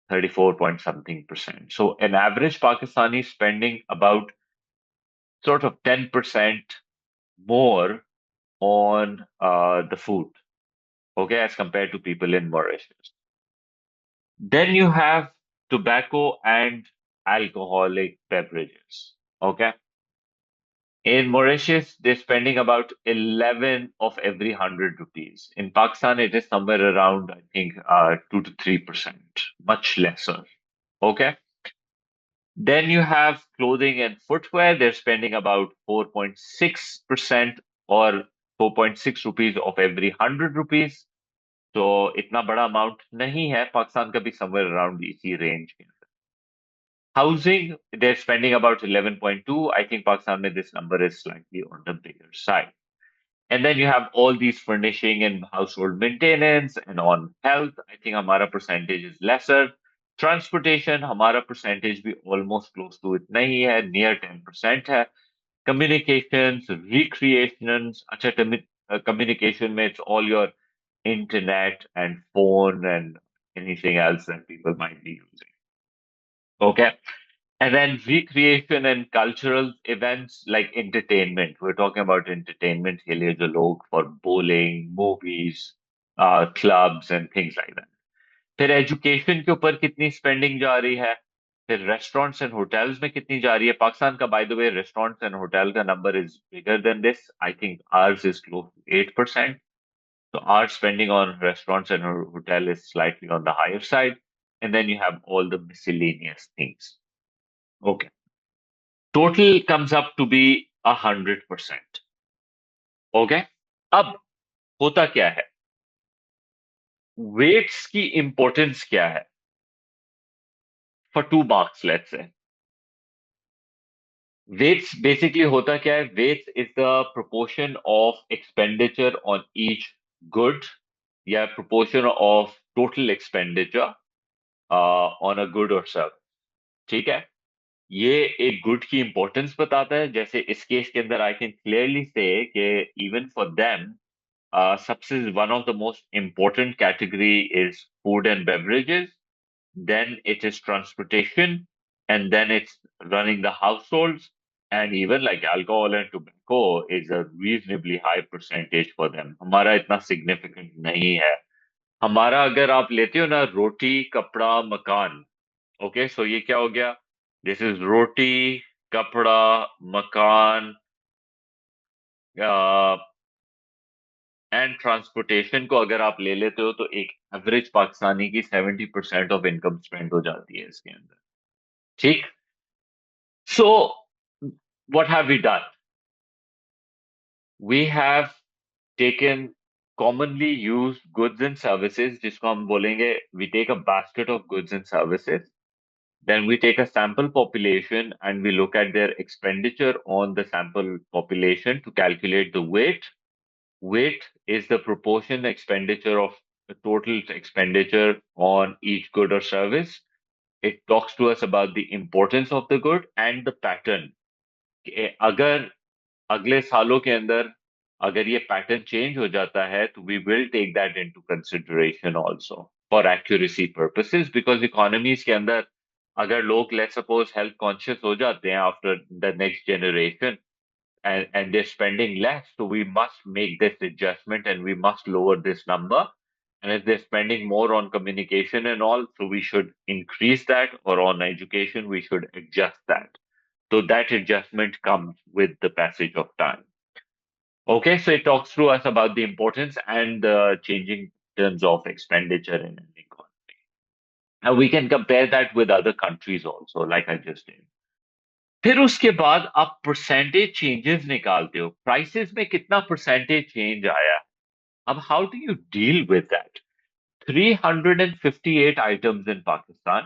Speaker 1: 34 point something percent. So an average Pakistani is spending about sort of 10% more on the food, okay, as compared to people in Mauritius. Then you have tobacco and alcoholic beverages, okay? In Mauritius, they're spending about 11 of every 100 rupees. In Pakistan, it is somewhere around, I think, 2 to 3%, much lesser. Okay. Then you have clothing and footwear. They're spending about 4.6% or 4.6 rupees of every 100 rupees. So itna bada amount nahi hai. Pakistan ka bhi somewhere around इसी range. Housing, they're spending about 11.2. I think Pakistan mein this number is slightly on the bigger side. And then you have all these furnishing and household maintenance and on health. I think हमारा percentage is lesser. Transportation, हमारा percentage भी almost close to इतना ही है, near 10% है. Communications, recreations, अच्छा communication में it's all your internet and phone and anything else that people might be using. Okay. And then recreation and cultural events like entertainment. We're talking about entertainment के लिए जो लोग for bowling, movies, clubs and things like that. फिर education के ऊपर कितनी spending जा रही है? फिर restaurants and hotels में कितनी जा रही है? पाकिस्तान का by the way restaurants and hotel का number is bigger than this. I think ours is close to 8%. So our spending on restaurants and hotel is slightly on the higher side. And then you have all the miscellaneous things. Okay. Total comes up to be 100%. Okay, अब होता क्या है, weights की importance क्या है for 2 marks let's say. Weights basically होता क्या है, weights is the proportion of expenditure on each good या proportion of total expenditure on a good और सर्विस. ठीक है, ये एक गुड की इंपॉर्टेंस बताता है. जैसे इस केस के अंदर आई कैन क्लियरली से कि इवन फॉर देम सबसे one of the most important category is food and beverages, then it is transportation, and then it's running the households, and even like alcohol and tobacco is a reasonably high percentage for them. हमारा इतना significant नहीं है. हमारा अगर आप लेते हो ना रोटी कपड़ा मकान, ओके, सो ये क्या हो गया, दिस इज रोटी कपड़ा मकान एंड ट्रांसपोर्टेशन को अगर आप ले लेते हो तो एक एवरेज पाकिस्तानी की 70% ऑफ इनकम स्पेंड हो जाती है इसके अंदर. ठीक. So what have we done, we have taken commonly used goods and services, जिसको हम बोलेंगे we take a basket of goods and services, then we take a sample population and we look at their expenditure on the sample population to calculate the weight. Weight is the proportion expenditure of the total expenditure on each good or service. It talks to us about the importance of the good and the pattern. अगर अगले सालों के अंदर अगर ये pattern change हो जाता है तो we will take that into consideration also for accuracy purposes, because economies के अंदर अगर लोग let's suppose health conscious हो जाते हैं after the next generation, and they're spending less. So we must make this adjustment and we must lower this number. And if they're spending more on communication and all, so we should increase that, or on education, we should adjust that. So that adjustment comes with the passage of time. Okay, so it talks through us about the importance and the changing terms of expenditure in an economy. Now we can compare that with other countries also, like I just did. फिर उसके बाद आप percentage changes निकालते हो, prices में कितना percentage change आया. Now, how do you deal with that? 358 items in Pakistan.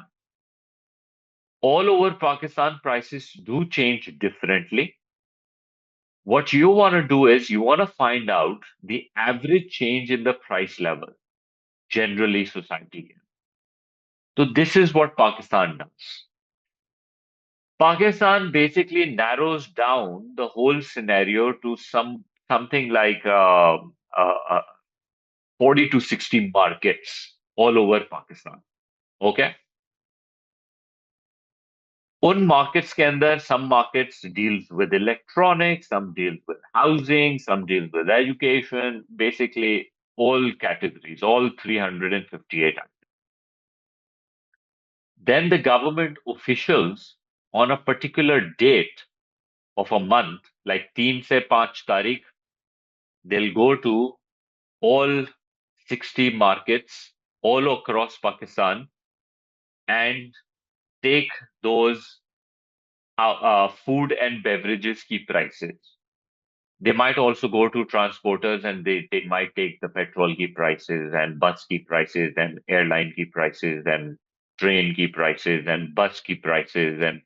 Speaker 1: All over Pakistan, prices do change differently. What you want to do is you want to find out the average change in the price level, generally society. So this is what Pakistan does. Pakistan basically narrows down the whole scenario to something like 40 to 60 markets all over Pakistan. Okay? उन markets के अंदर some markets deals with electronics, some deals with housing, some deals with education, basically all categories, all 358. Then the government officials on a particular date of a month, like 3 से 5 तारीख, they'll go to all 60 markets all across Pakistan and take those food and beverages key prices. They might also go to transporters and they might take the petrol key prices and bus key prices and airline key prices and train key prices and bus key prices and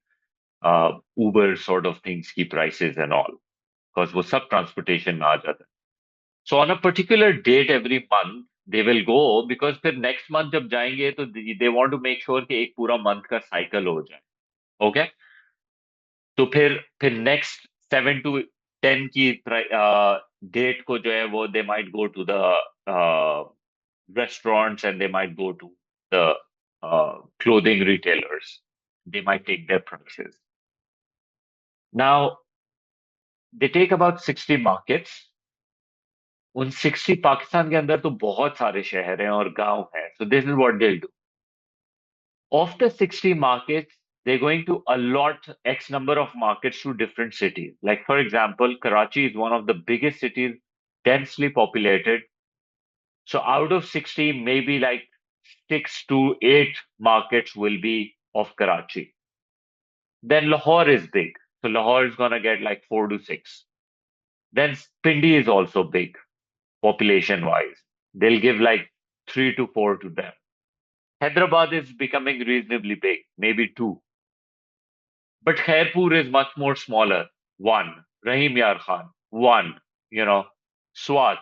Speaker 1: Uber sort of things key prices and all. Because वो सब transportation में आ जाता है. So on a particular date every month, they will go because फिर next month जब जाएंगे तो they want to make sure कि एक पूरा month का cycle हो जाए. Okay? तो फिर नेक्स्ट 7 to 10 की डेट को जो है वो they might go to the restaurants and they might go to the clothing retailers. They might take their prices. Now, they take about 60 markets. उन 60 पाकिस्तान के अंदर तो बहुत सारे शहर हैं और गांव हैं. So this is what they'll do. Of the 60 markets, they're going to allot X number of markets to different cities. Like, for example, Karachi is one of the biggest cities, densely populated. So, out of 60, maybe like 6 to 8 markets will be of Karachi. Then Lahore is big. So, Lahore is going to get like 4 to 6. Then Pindi is also big, population wise. They'll give like 3 to 4 to them. Hyderabad is becoming reasonably big, maybe 2. But Khairpur is much more smaller. One. Rahim Yar Khan. One. Swat.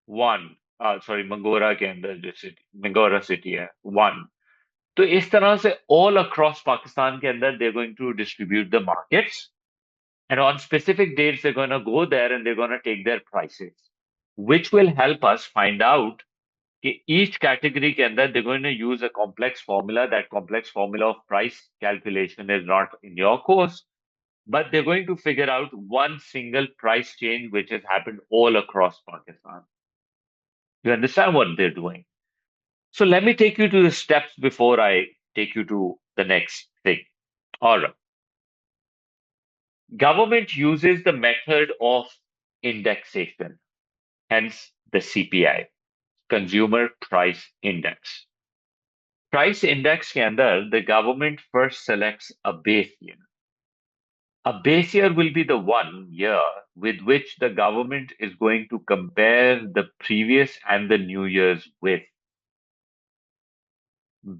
Speaker 1: One. Sorry, Mangora के अंदर जो city, Mangora city है. One. तो इस तरह से all across Pakistan के अंदर they're going to distribute the markets. And on specific dates, they're going to go there and they're going to take their prices, which will help us find out कि each category के अंदर they're going to use a complex formula. That complex formula of price calculation is not in your course, but they're going to figure out one single price change which has happened all across Pakistan. You understand what they're doing? So let me take you to the steps before I take you to the next thing. All right. Government uses the method of indexation, hence the CPI, Consumer Price Index. Price index के अंदर the government first selects a base year. A base year will be the one year with which the government is going to compare the previous and the new years with.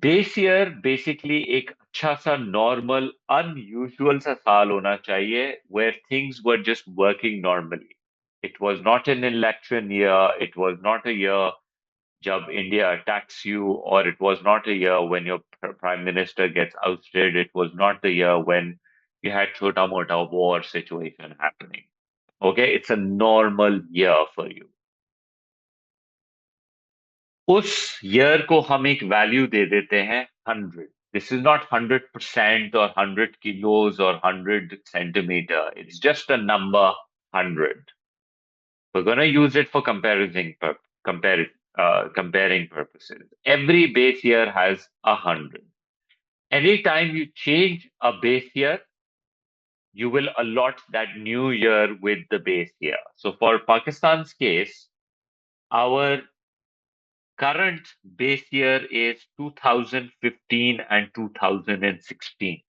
Speaker 1: Base year basically एक अच्छा सा normal, unusual सा साल होना चाहिए where things were just working normally. It was not an election year. It was not a year jab India attacks you, or it was not a year when your prime minister gets ousted. It was not the year when you had chota mota war situation happening. Okay, it's a normal year for you. उस year को हम एक value दे देते हैं 100. This is not 100% or 100 kilos or 100 centimeter. It's just a number 100. We're going to use it for comparing purposes. Every base year has 100. Anytime you change a base year, you will allot that new year with the base year. So for Pakistan's case, our current base year is 2015 and 2016.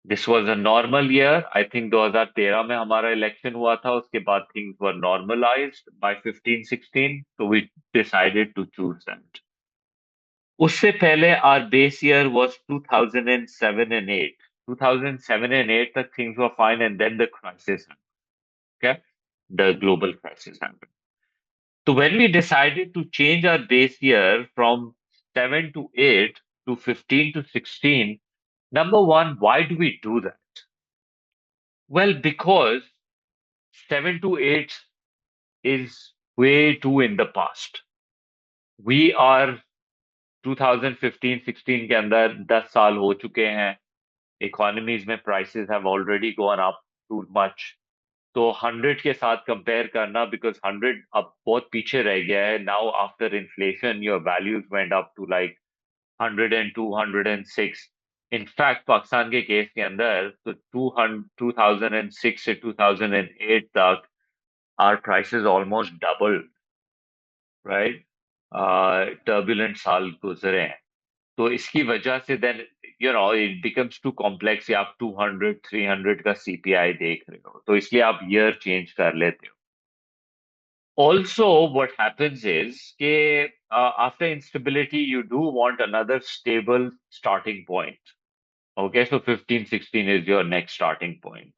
Speaker 1: This was a normal year. I think 2013 में हमारा election हुआ था, उसके बाद things were normalised bye 15 16, तो we decided to choose that. उससे पहले our base year was 2007 and 8। 2007 and 8 तक things were fine, and then the crisis happened. Okay, the global crisis happened. So when we decided to change our base year from 7 to 8 to 15 to 16, number one, why do we do that? Well, because 7 to 8 is way too in the past. We are 2015-16 के अंदर 10 साल हो चुके हैं। Economies में prices have already gone up too much. तो 100 के साथ कंपेयर करना, बिकॉज 100 अब बहुत पीछे रह गया है। Now after inflation your values went up to like 102, 106। In fact Pakistan के केस के अंदर तो 2006 से 2008 तक are prices almost double, right. Turbulent साल गुजरे हैं। तो इसकी वजह से then it becomes too complex. या आप 200 300 का सीपीआई देख रहे हो, तो इसलिए आप ईयर चेंज कर लेते हो। ऑल्सो व्हाट हैपेंस इज के after instability you do want another stable starting point. Okay, so 15 16 is your next starting point.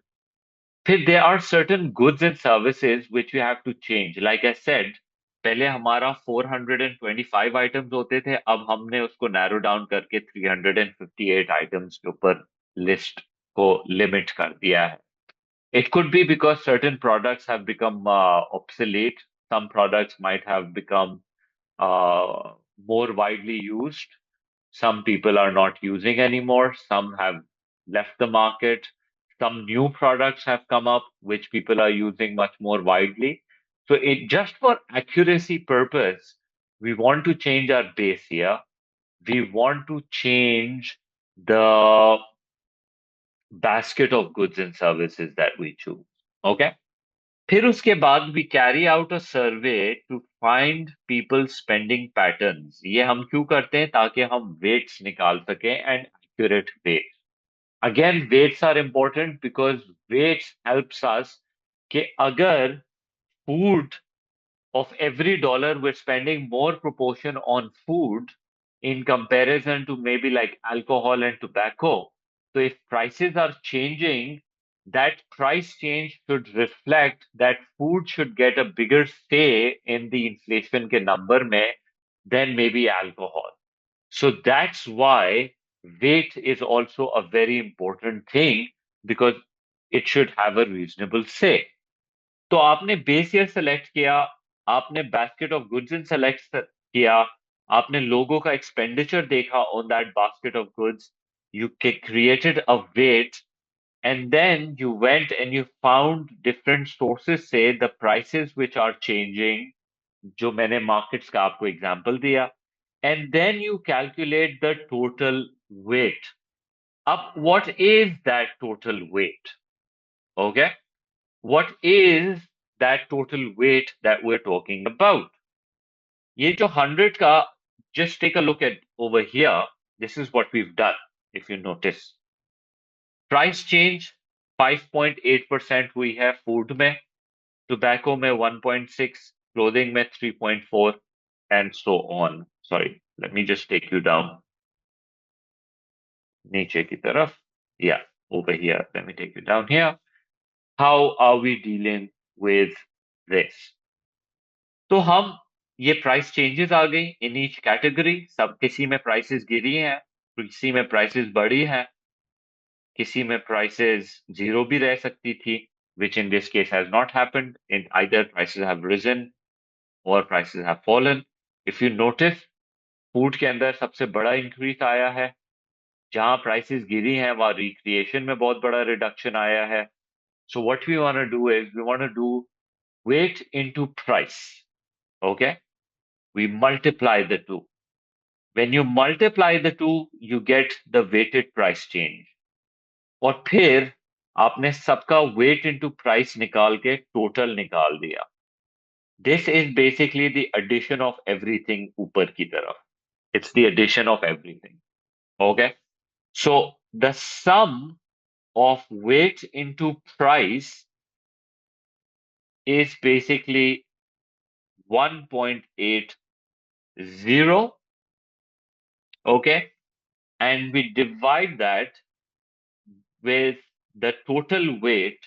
Speaker 1: फिर there are certain goods and services which we have to change. Like I said, पहले हमारा 425 items होते थे, अब हमने उसको narrow down करके 358 items के ऊपर लिस्ट को लिमिट कर दिया है। It could be because certain products have become obsolete. Some products might have become more widely used. Some people are not using anymore. Some have left the market. Some new products have come up which people are using much more widely. So it just for accuracy purpose, we want to change our base here. We want to change the basket of goods and services that we choose. Okay. फिर उसके बाद we carry out a survey to find people spending patterns. ये हम क्यों करते हैं? ताकि हम weights निकाल सकें and accurate weights. Again, weights are important because weights helps us कि अगर food of every dollar we're spending more proportion on food in comparison to maybe like alcohol and tobacco. So if prices are changing, that price change should reflect that food should get a bigger say in the inflation ke number mein than maybe alcohol. So that's why weight is also a very important thing, because it should have a reasonable say. तो आपने base year select किया, आपने basket of goods इन select किया, आपने लोगों का expenditure देखा on that basket of goods, you created a weight, and then you went and you found different sources से the prices which are changing, जो मैंने मार्केट्स का आपको एग्जांपल दिया, and then you calculate the total weight. अब what is that total weight? Okay, what is that total weight that we're talking about? ये जो 100 का, just take a look at over here. This is what we've done. If you notice, price change 5.8% हुई है food में, tobacco में 1.6, clothing में 3.4, and so on. Sorry, let me just take you down नीचे की तरफ. Yeah, over here. Let me take you down here. How are we dealing with this? तो हम ये प्राइस चेंजेस आ गई इन ईच कैटेगरी। सब किसी में प्राइसेस गिरी हैं, किसी में प्राइसेस बढ़ी हैं, किसी में प्राइसेस जीरो भी रह सकती थी, which in this case has not happened. In either prices have risen or prices have fallen. If you notice, food के अंदर सबसे बड़ा इंक्रीज आया है। जहां प्राइसेस गिरी हैं वहां रिक्रिएशन में बहुत बड़ा रिडक्शन आया है। So what we want to do is we want to do weight into price. Okay, we multiply the two. When you multiply the two, you get the weighted price change. और फिर आपने सबका weight into price निकाल के total निकाल दिया. This is basically the addition of everything ऊपर की तरफ. It's the addition of everything. Okay? So the sum of weight into price is basically 1.80, okay? And we divide that with the total weight,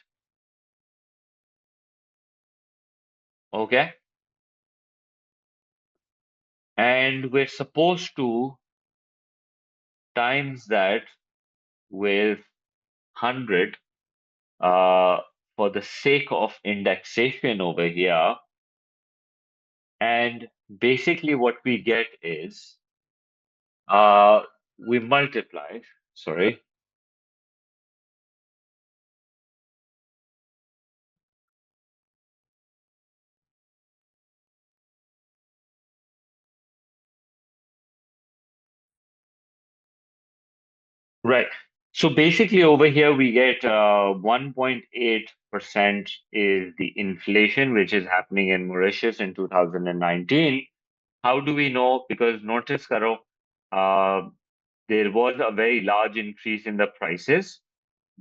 Speaker 1: okay? And we're supposed to times that with 100 uh, for the sake of indexation over here. And basically what we get is uh, we multiply, sorry, right. So basically over here we get 1.8% is the inflation which is happening in Mauritius in 2019. How do we know? Because notice karo, uh, there was a very large increase in the prices,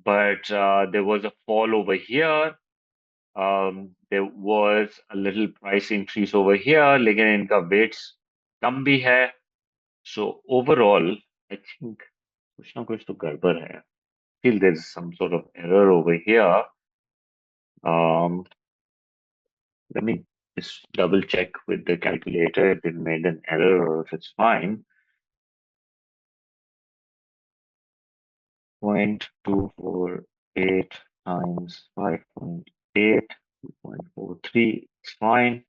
Speaker 1: but there was a fall over here. There was a little price increase over here, लेकिन इनका weights कम भी है. So overall, I think कुछ ना कुछ तो गड़बड़ है. I feel there's some sort of error over here. Um, Let me just double check with the calculator if it made an error or if it's fine. 0.248 times 5.8, 2.43. It's fine.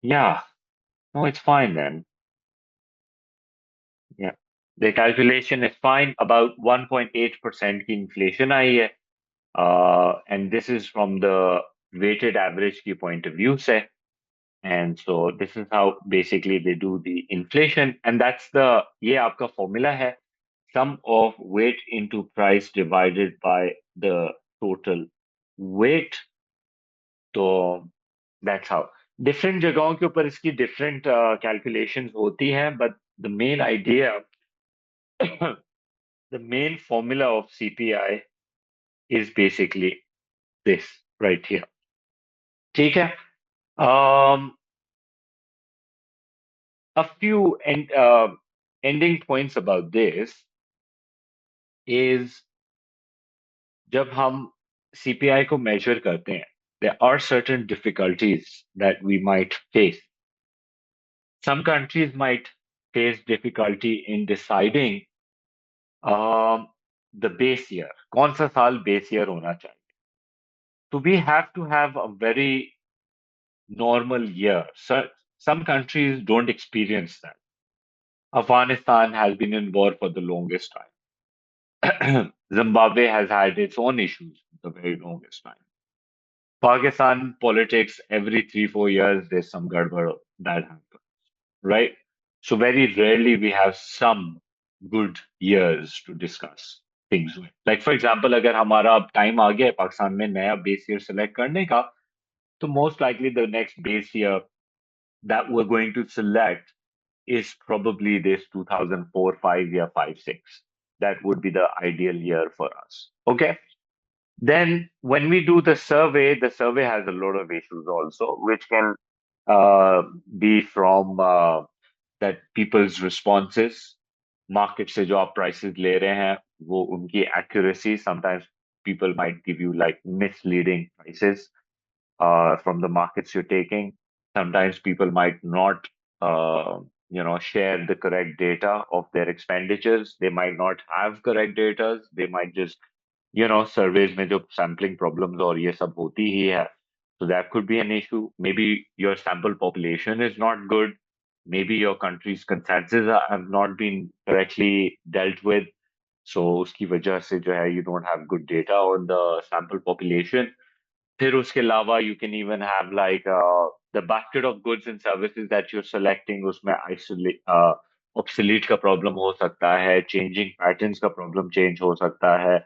Speaker 1: Yeah, no, it's fine then. Yeah. The calculation is fine. About 1.8% की inflation आई है. And this is from the weighted average की point of view से. And so this is how basically they do the inflation. And that's the, ये आपका formula है. Sum of weight into price divided by the total weight. तो that's how. Different जगहों के ऊपर इसकी different calculations होती हैं, but the main idea, the main formula of CPI is basically this right here. ठीक है? Um, a few ending points about this is जब हम CPI को measure करते हैं, there are certain difficulties that we might face. Some countries might face difficulty in deciding the base year. कौन सा साल base year होना चाहिए? So we have to have a very normal year. So some countries don't experience that. Afghanistan has been in war for the longest time. Zimbabwe has had its own issues for the very longest time. Pakistan politics, every 3, 4 years, there's some gadbad that happens, right? So very rarely we have some good years to discuss things with. Like for example, अगर हमारा अब time आ गया है पाकिस्तान में नया base year select करने का, तो most likely the next base year that we're going to select is probably this 2004, 5 year, 5, 6. That would be the ideal year for us. Okay. Then when we do the survey has a lot of issues also, which can be from that people's responses, market से जो आप prices ले रहे हैं, वो उनकी accuracy. Sometimes people might give you like misleading prices from the markets you're taking. Sometimes people might not, share the correct data of their expenditures. They might not have correct data. They might just, surveys में जो sampling problems और ये सब होती ही है. So that could be an issue. Maybe your sample population is not good. Maybe your country's consensus have not been correctly dealt with. So उसकी वजह से जो है you don't have good data on the sample population. फिर उसके अलावा you can even have like the basket of goods and services that you're selecting उसमें obsolete का problem हो सकता है, changing patterns का problem change हो सकता है,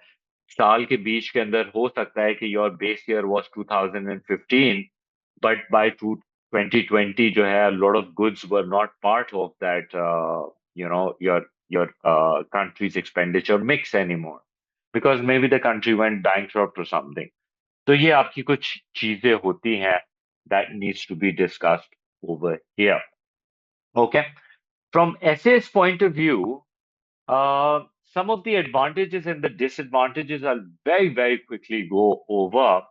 Speaker 1: साल के बीच के अंदर हो सकता है कि your base year was 2015 but by 2020 जो है a lot of goods were not part of that your your country's expenditure mix anymore because maybe the country went bankrupt or something. तो ये आपकी कुछ चीजें होती हैं that needs to be discussed over here. Okay. From SA's point of view, some of the advantages and the disadvantages I'll very, very quickly go over.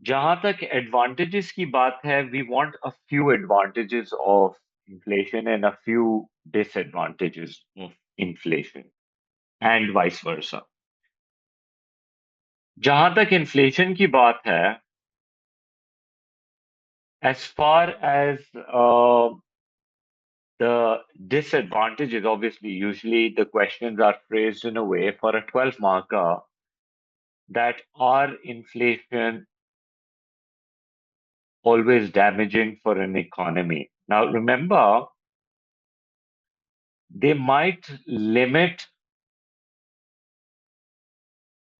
Speaker 1: जहां तक advantages की बात है, we want a few advantages of inflation and a few disadvantages of inflation, and vice versa. जहां तक inflation की बात है, as far as the disadvantages, obviously, usually the questions are phrased in a way for a 12 marker that are inflation always damaging for an economy. Now, remember, they might limit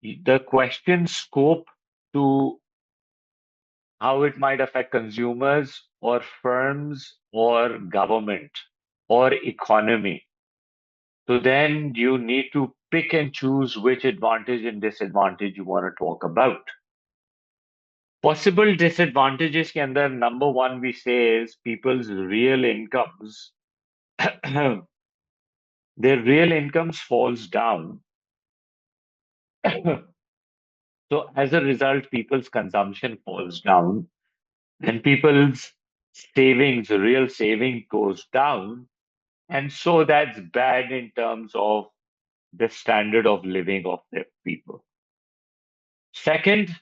Speaker 1: the question scope to how it might affect consumers or firms or government or economy. So then you need to pick and choose which advantage and disadvantage you want to talk about. Possible disadvantages के अंदर number one we say is people's real incomes. Their real incomes falls down. So as a result, people's consumption falls down and people's savings, real saving goes down. And so that's bad in terms of the standard of living of the people. Second,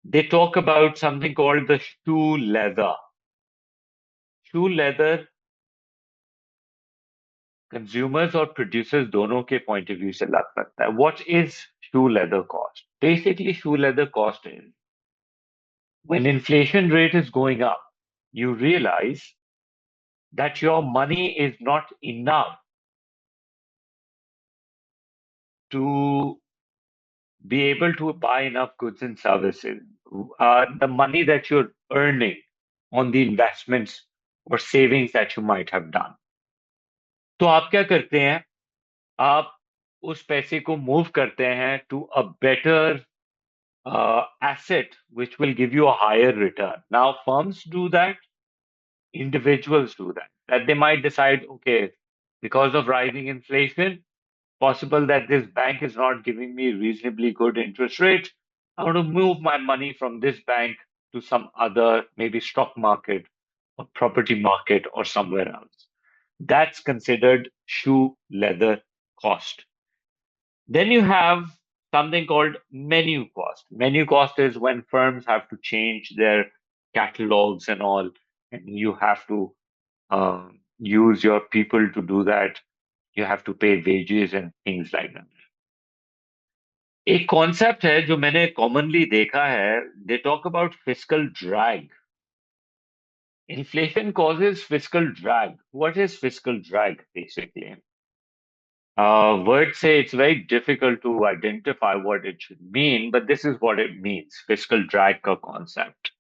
Speaker 1: they talk about something called the shoe leather. Shoe leather, consumers or producers दोनों के point of view से लग सकता है. What is shoe leather cost? Basically, shoe leather cost is when inflation rate is going up, you realize that your money is not enough to be able to buy enough goods and services. The money that you're earning on the investments or savings that you might have done. तो आप क्या करते हैं? आप उस पैसे को move करते हैं to a better asset which will give you a higher return. Now, firms do that, individuals do that. That they might decide, okay, because of rising inflation, possible that this bank is not giving me reasonably good interest rate. I want to move my money from this bank to some other, maybe stock market or property market or somewhere else. That's considered shoe leather cost. Then you have something called menu cost. Menu cost is when firms have to change their catalogs and all, and you have to use your people to do that. You have to pay wages and things like that. एक concept है जो मैंने commonly देखा है, they talk about fiscal drag. Inflation causes fiscal drag. What is fiscal drag, basically? Words say it's very difficult to identify what it should mean, but this is what it means, fiscal drag ka concept.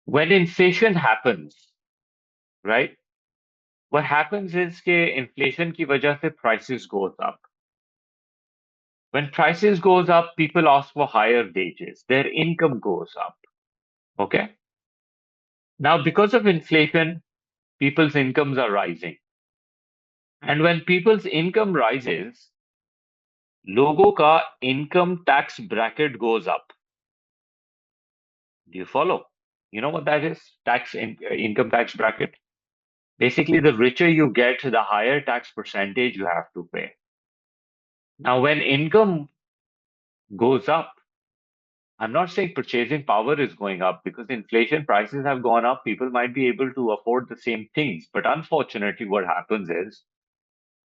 Speaker 1: When inflation happens, right? What happens is कि inflation की वजह से prices goes up. When prices goes up, people ask for higher wages. Their income goes up. Okay? Now, because of inflation, people's incomes are rising. And when people's income rises, लोगों का income tax bracket goes up. Do you follow? You know what that is? Income tax bracket. Basically, the richer you get, the higher tax percentage you have to pay. Now, when income goes up, I'm not saying purchasing power is going up because inflation prices have gone up. People might be able to afford the same things. But unfortunately, what happens is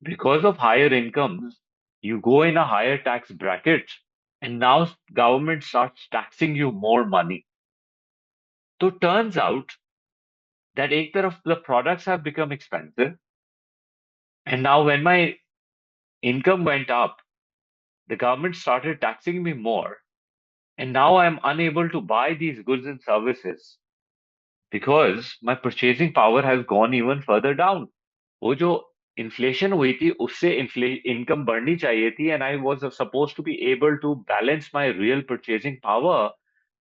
Speaker 1: because of higher incomes, you go in a higher tax bracket and now government starts taxing you more money. So turns out that एक तरफ the products have become expensive. And now when my income went up, the government started taxing me more. And now I'm unable to buy these goods and services because my purchasing power has gone even further down. वो जो inflation हुई थी उससे income बढ़नी चाहिए थी and I was supposed to be able to balance my real purchasing power,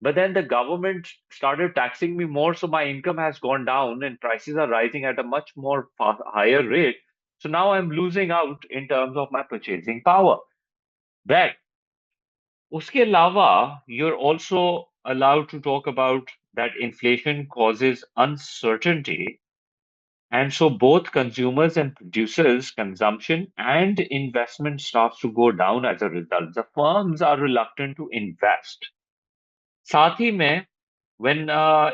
Speaker 1: but then the government started taxing me more, so my income has gone down and prices are rising at a much more higher rate. So now I'm losing out in terms of my purchasing power. That उसके अलावा you're also allowed to talk about that inflation causes uncertainty, and so both consumers and producers, consumption and investment starts to go down as a result. The firms are reluctant to invest. साथ ही में, when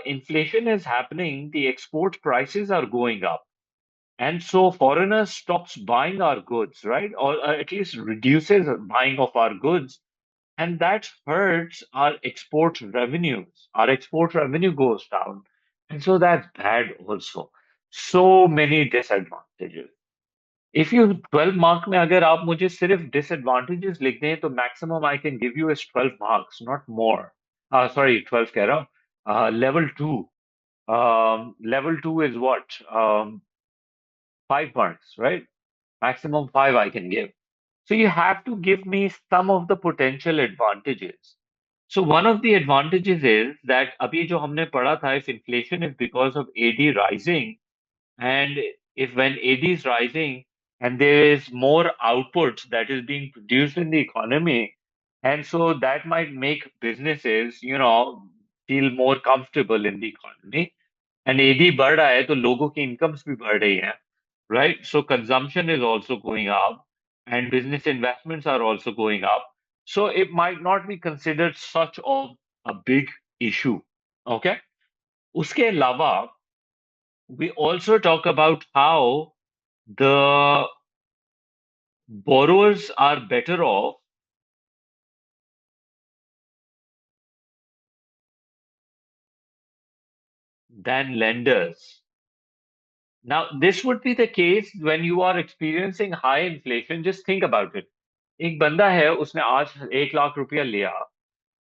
Speaker 1: inflation is happening, the export prices are going up. And so foreigners stops buying our goods, right? Or at least reduces buying of our goods. And that hurts our export revenues. Our export revenue goes down. And so that's bad also. So many disadvantages. If you 12 mark में अगर आप मुझे सिर्फ disadvantages लिख दें तो maximum I can give you is 12 marks, not more. Sorry, 12 कह रहा हूँ. Level 2. Level 2 is what? 5 marks, right? Maximum 5 I can give. So you have to give me some of the potential advantages. So one of the advantages is that अभी जो हमने पढ़ा था, if inflation is because of AD rising, and if when AD is rising and there is more output that is being produced in the economy, and so that might make businesses, feel more comfortable in the economy. And AD बढ़ रहा है तो लोगों की incomes भी बढ़ रही हैं, right? So consumption is also going up and business investments are also going up. So it might not be considered such of a big issue. Okay. उसके अलावा, we also talk about how the borrowers are better off than lenders. Now, this would be the case when you are experiencing high inflation. Just think about it. एक बंदा है, उसने आज 1 लाख रुपया लिया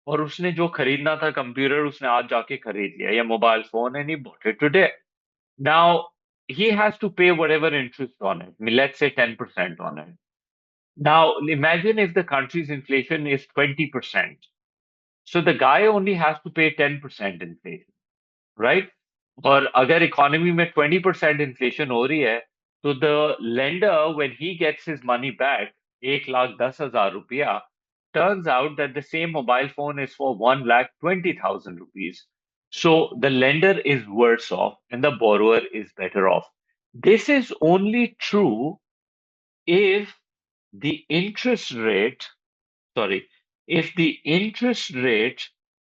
Speaker 1: और उसने जो खरीदना था कंप्यूटर उसने आज जाके खरीद लिया या mobile phone, and he bought it today. Now he has to pay whatever interest on it. I mean, let's say 10% on it. Now imagine if the country's inflation is 20%. So the guy only has to pay 10% inflation, right? और अगर economy में 20% inflation हो रही है तो the lender when he gets his money back 1,10,000 रुपया, turns out that the same mobile phone is for 1,20,000 rupees. So the lender is worse off and the borrower is better off. This is only true if the interest rate, sorry, if the interest rate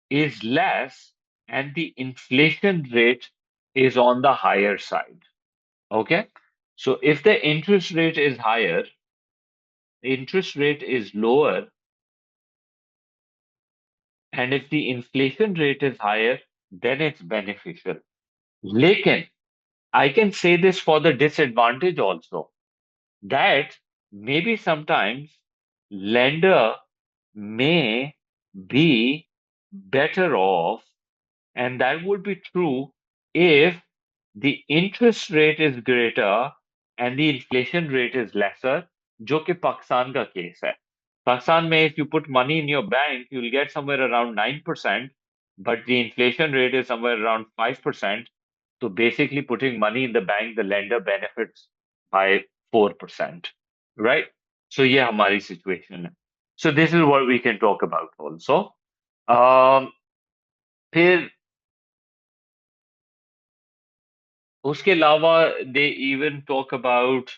Speaker 1: is less and the inflation rate is on the higher side. Okay. So if the interest rate is higher, the interest rate is lower, and if the inflation rate is higher, then it's beneficial. Lekin, I can say this for the disadvantage also, that maybe sometimes lender may be better off, and that would be true if the interest rate is greater and the inflation rate is lesser, जो कि पाकिस्तान का case है. पाकिस्तान में if you put money in your bank, you'll get somewhere around 9%, but the inflation rate is somewhere around 5%. So basically putting money in the bank, the lender benefits by 4%, right? So ये हमारी situation है. So this is what we can talk about also. Um, फिर उसके अलावा they even talk about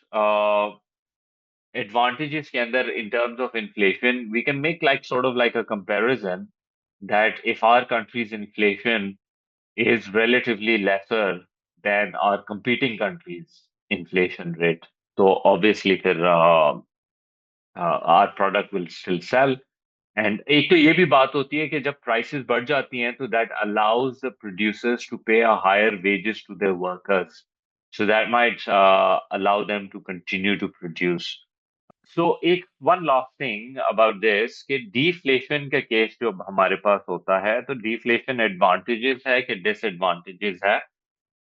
Speaker 1: advantages के अंदर in terms of inflation. We can make like sort of like a comparison that if our country's inflation is relatively lesser than our competing countries' inflation rate, so obviously फिर our product will still sell. And एक तो ये भी बात होती है कि जब प्राइसेस बढ़ जाती हैं तो that allows the producers to pay a higher wages to their workers, so that might allow them to continue to produce. So एक one last thing about this कि डिफ्लेशन के केस जो हमारे पास होता है, तो डिफ्लेशन एडवांटेजेस है कि डिसएडवांटेजेस है,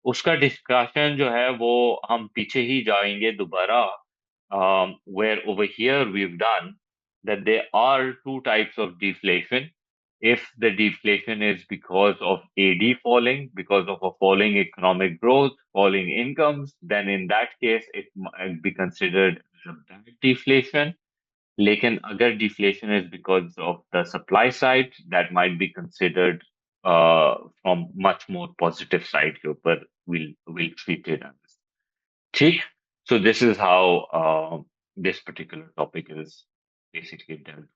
Speaker 1: उसका डिस्कशन जो है वो हम पीछे ही जाएंगे दोबारा. Where over here we've done that there are two types of deflation. If the deflation is because of AD falling, because of a falling economic growth, falling incomes, then in that case it might be considered as a bad deflation. लेकिन अगर deflation is because of the supply side, that might be considered from much more positive side के ऊपर we'll treat it as. ठीक. So this is how this particular topic is basically dealt.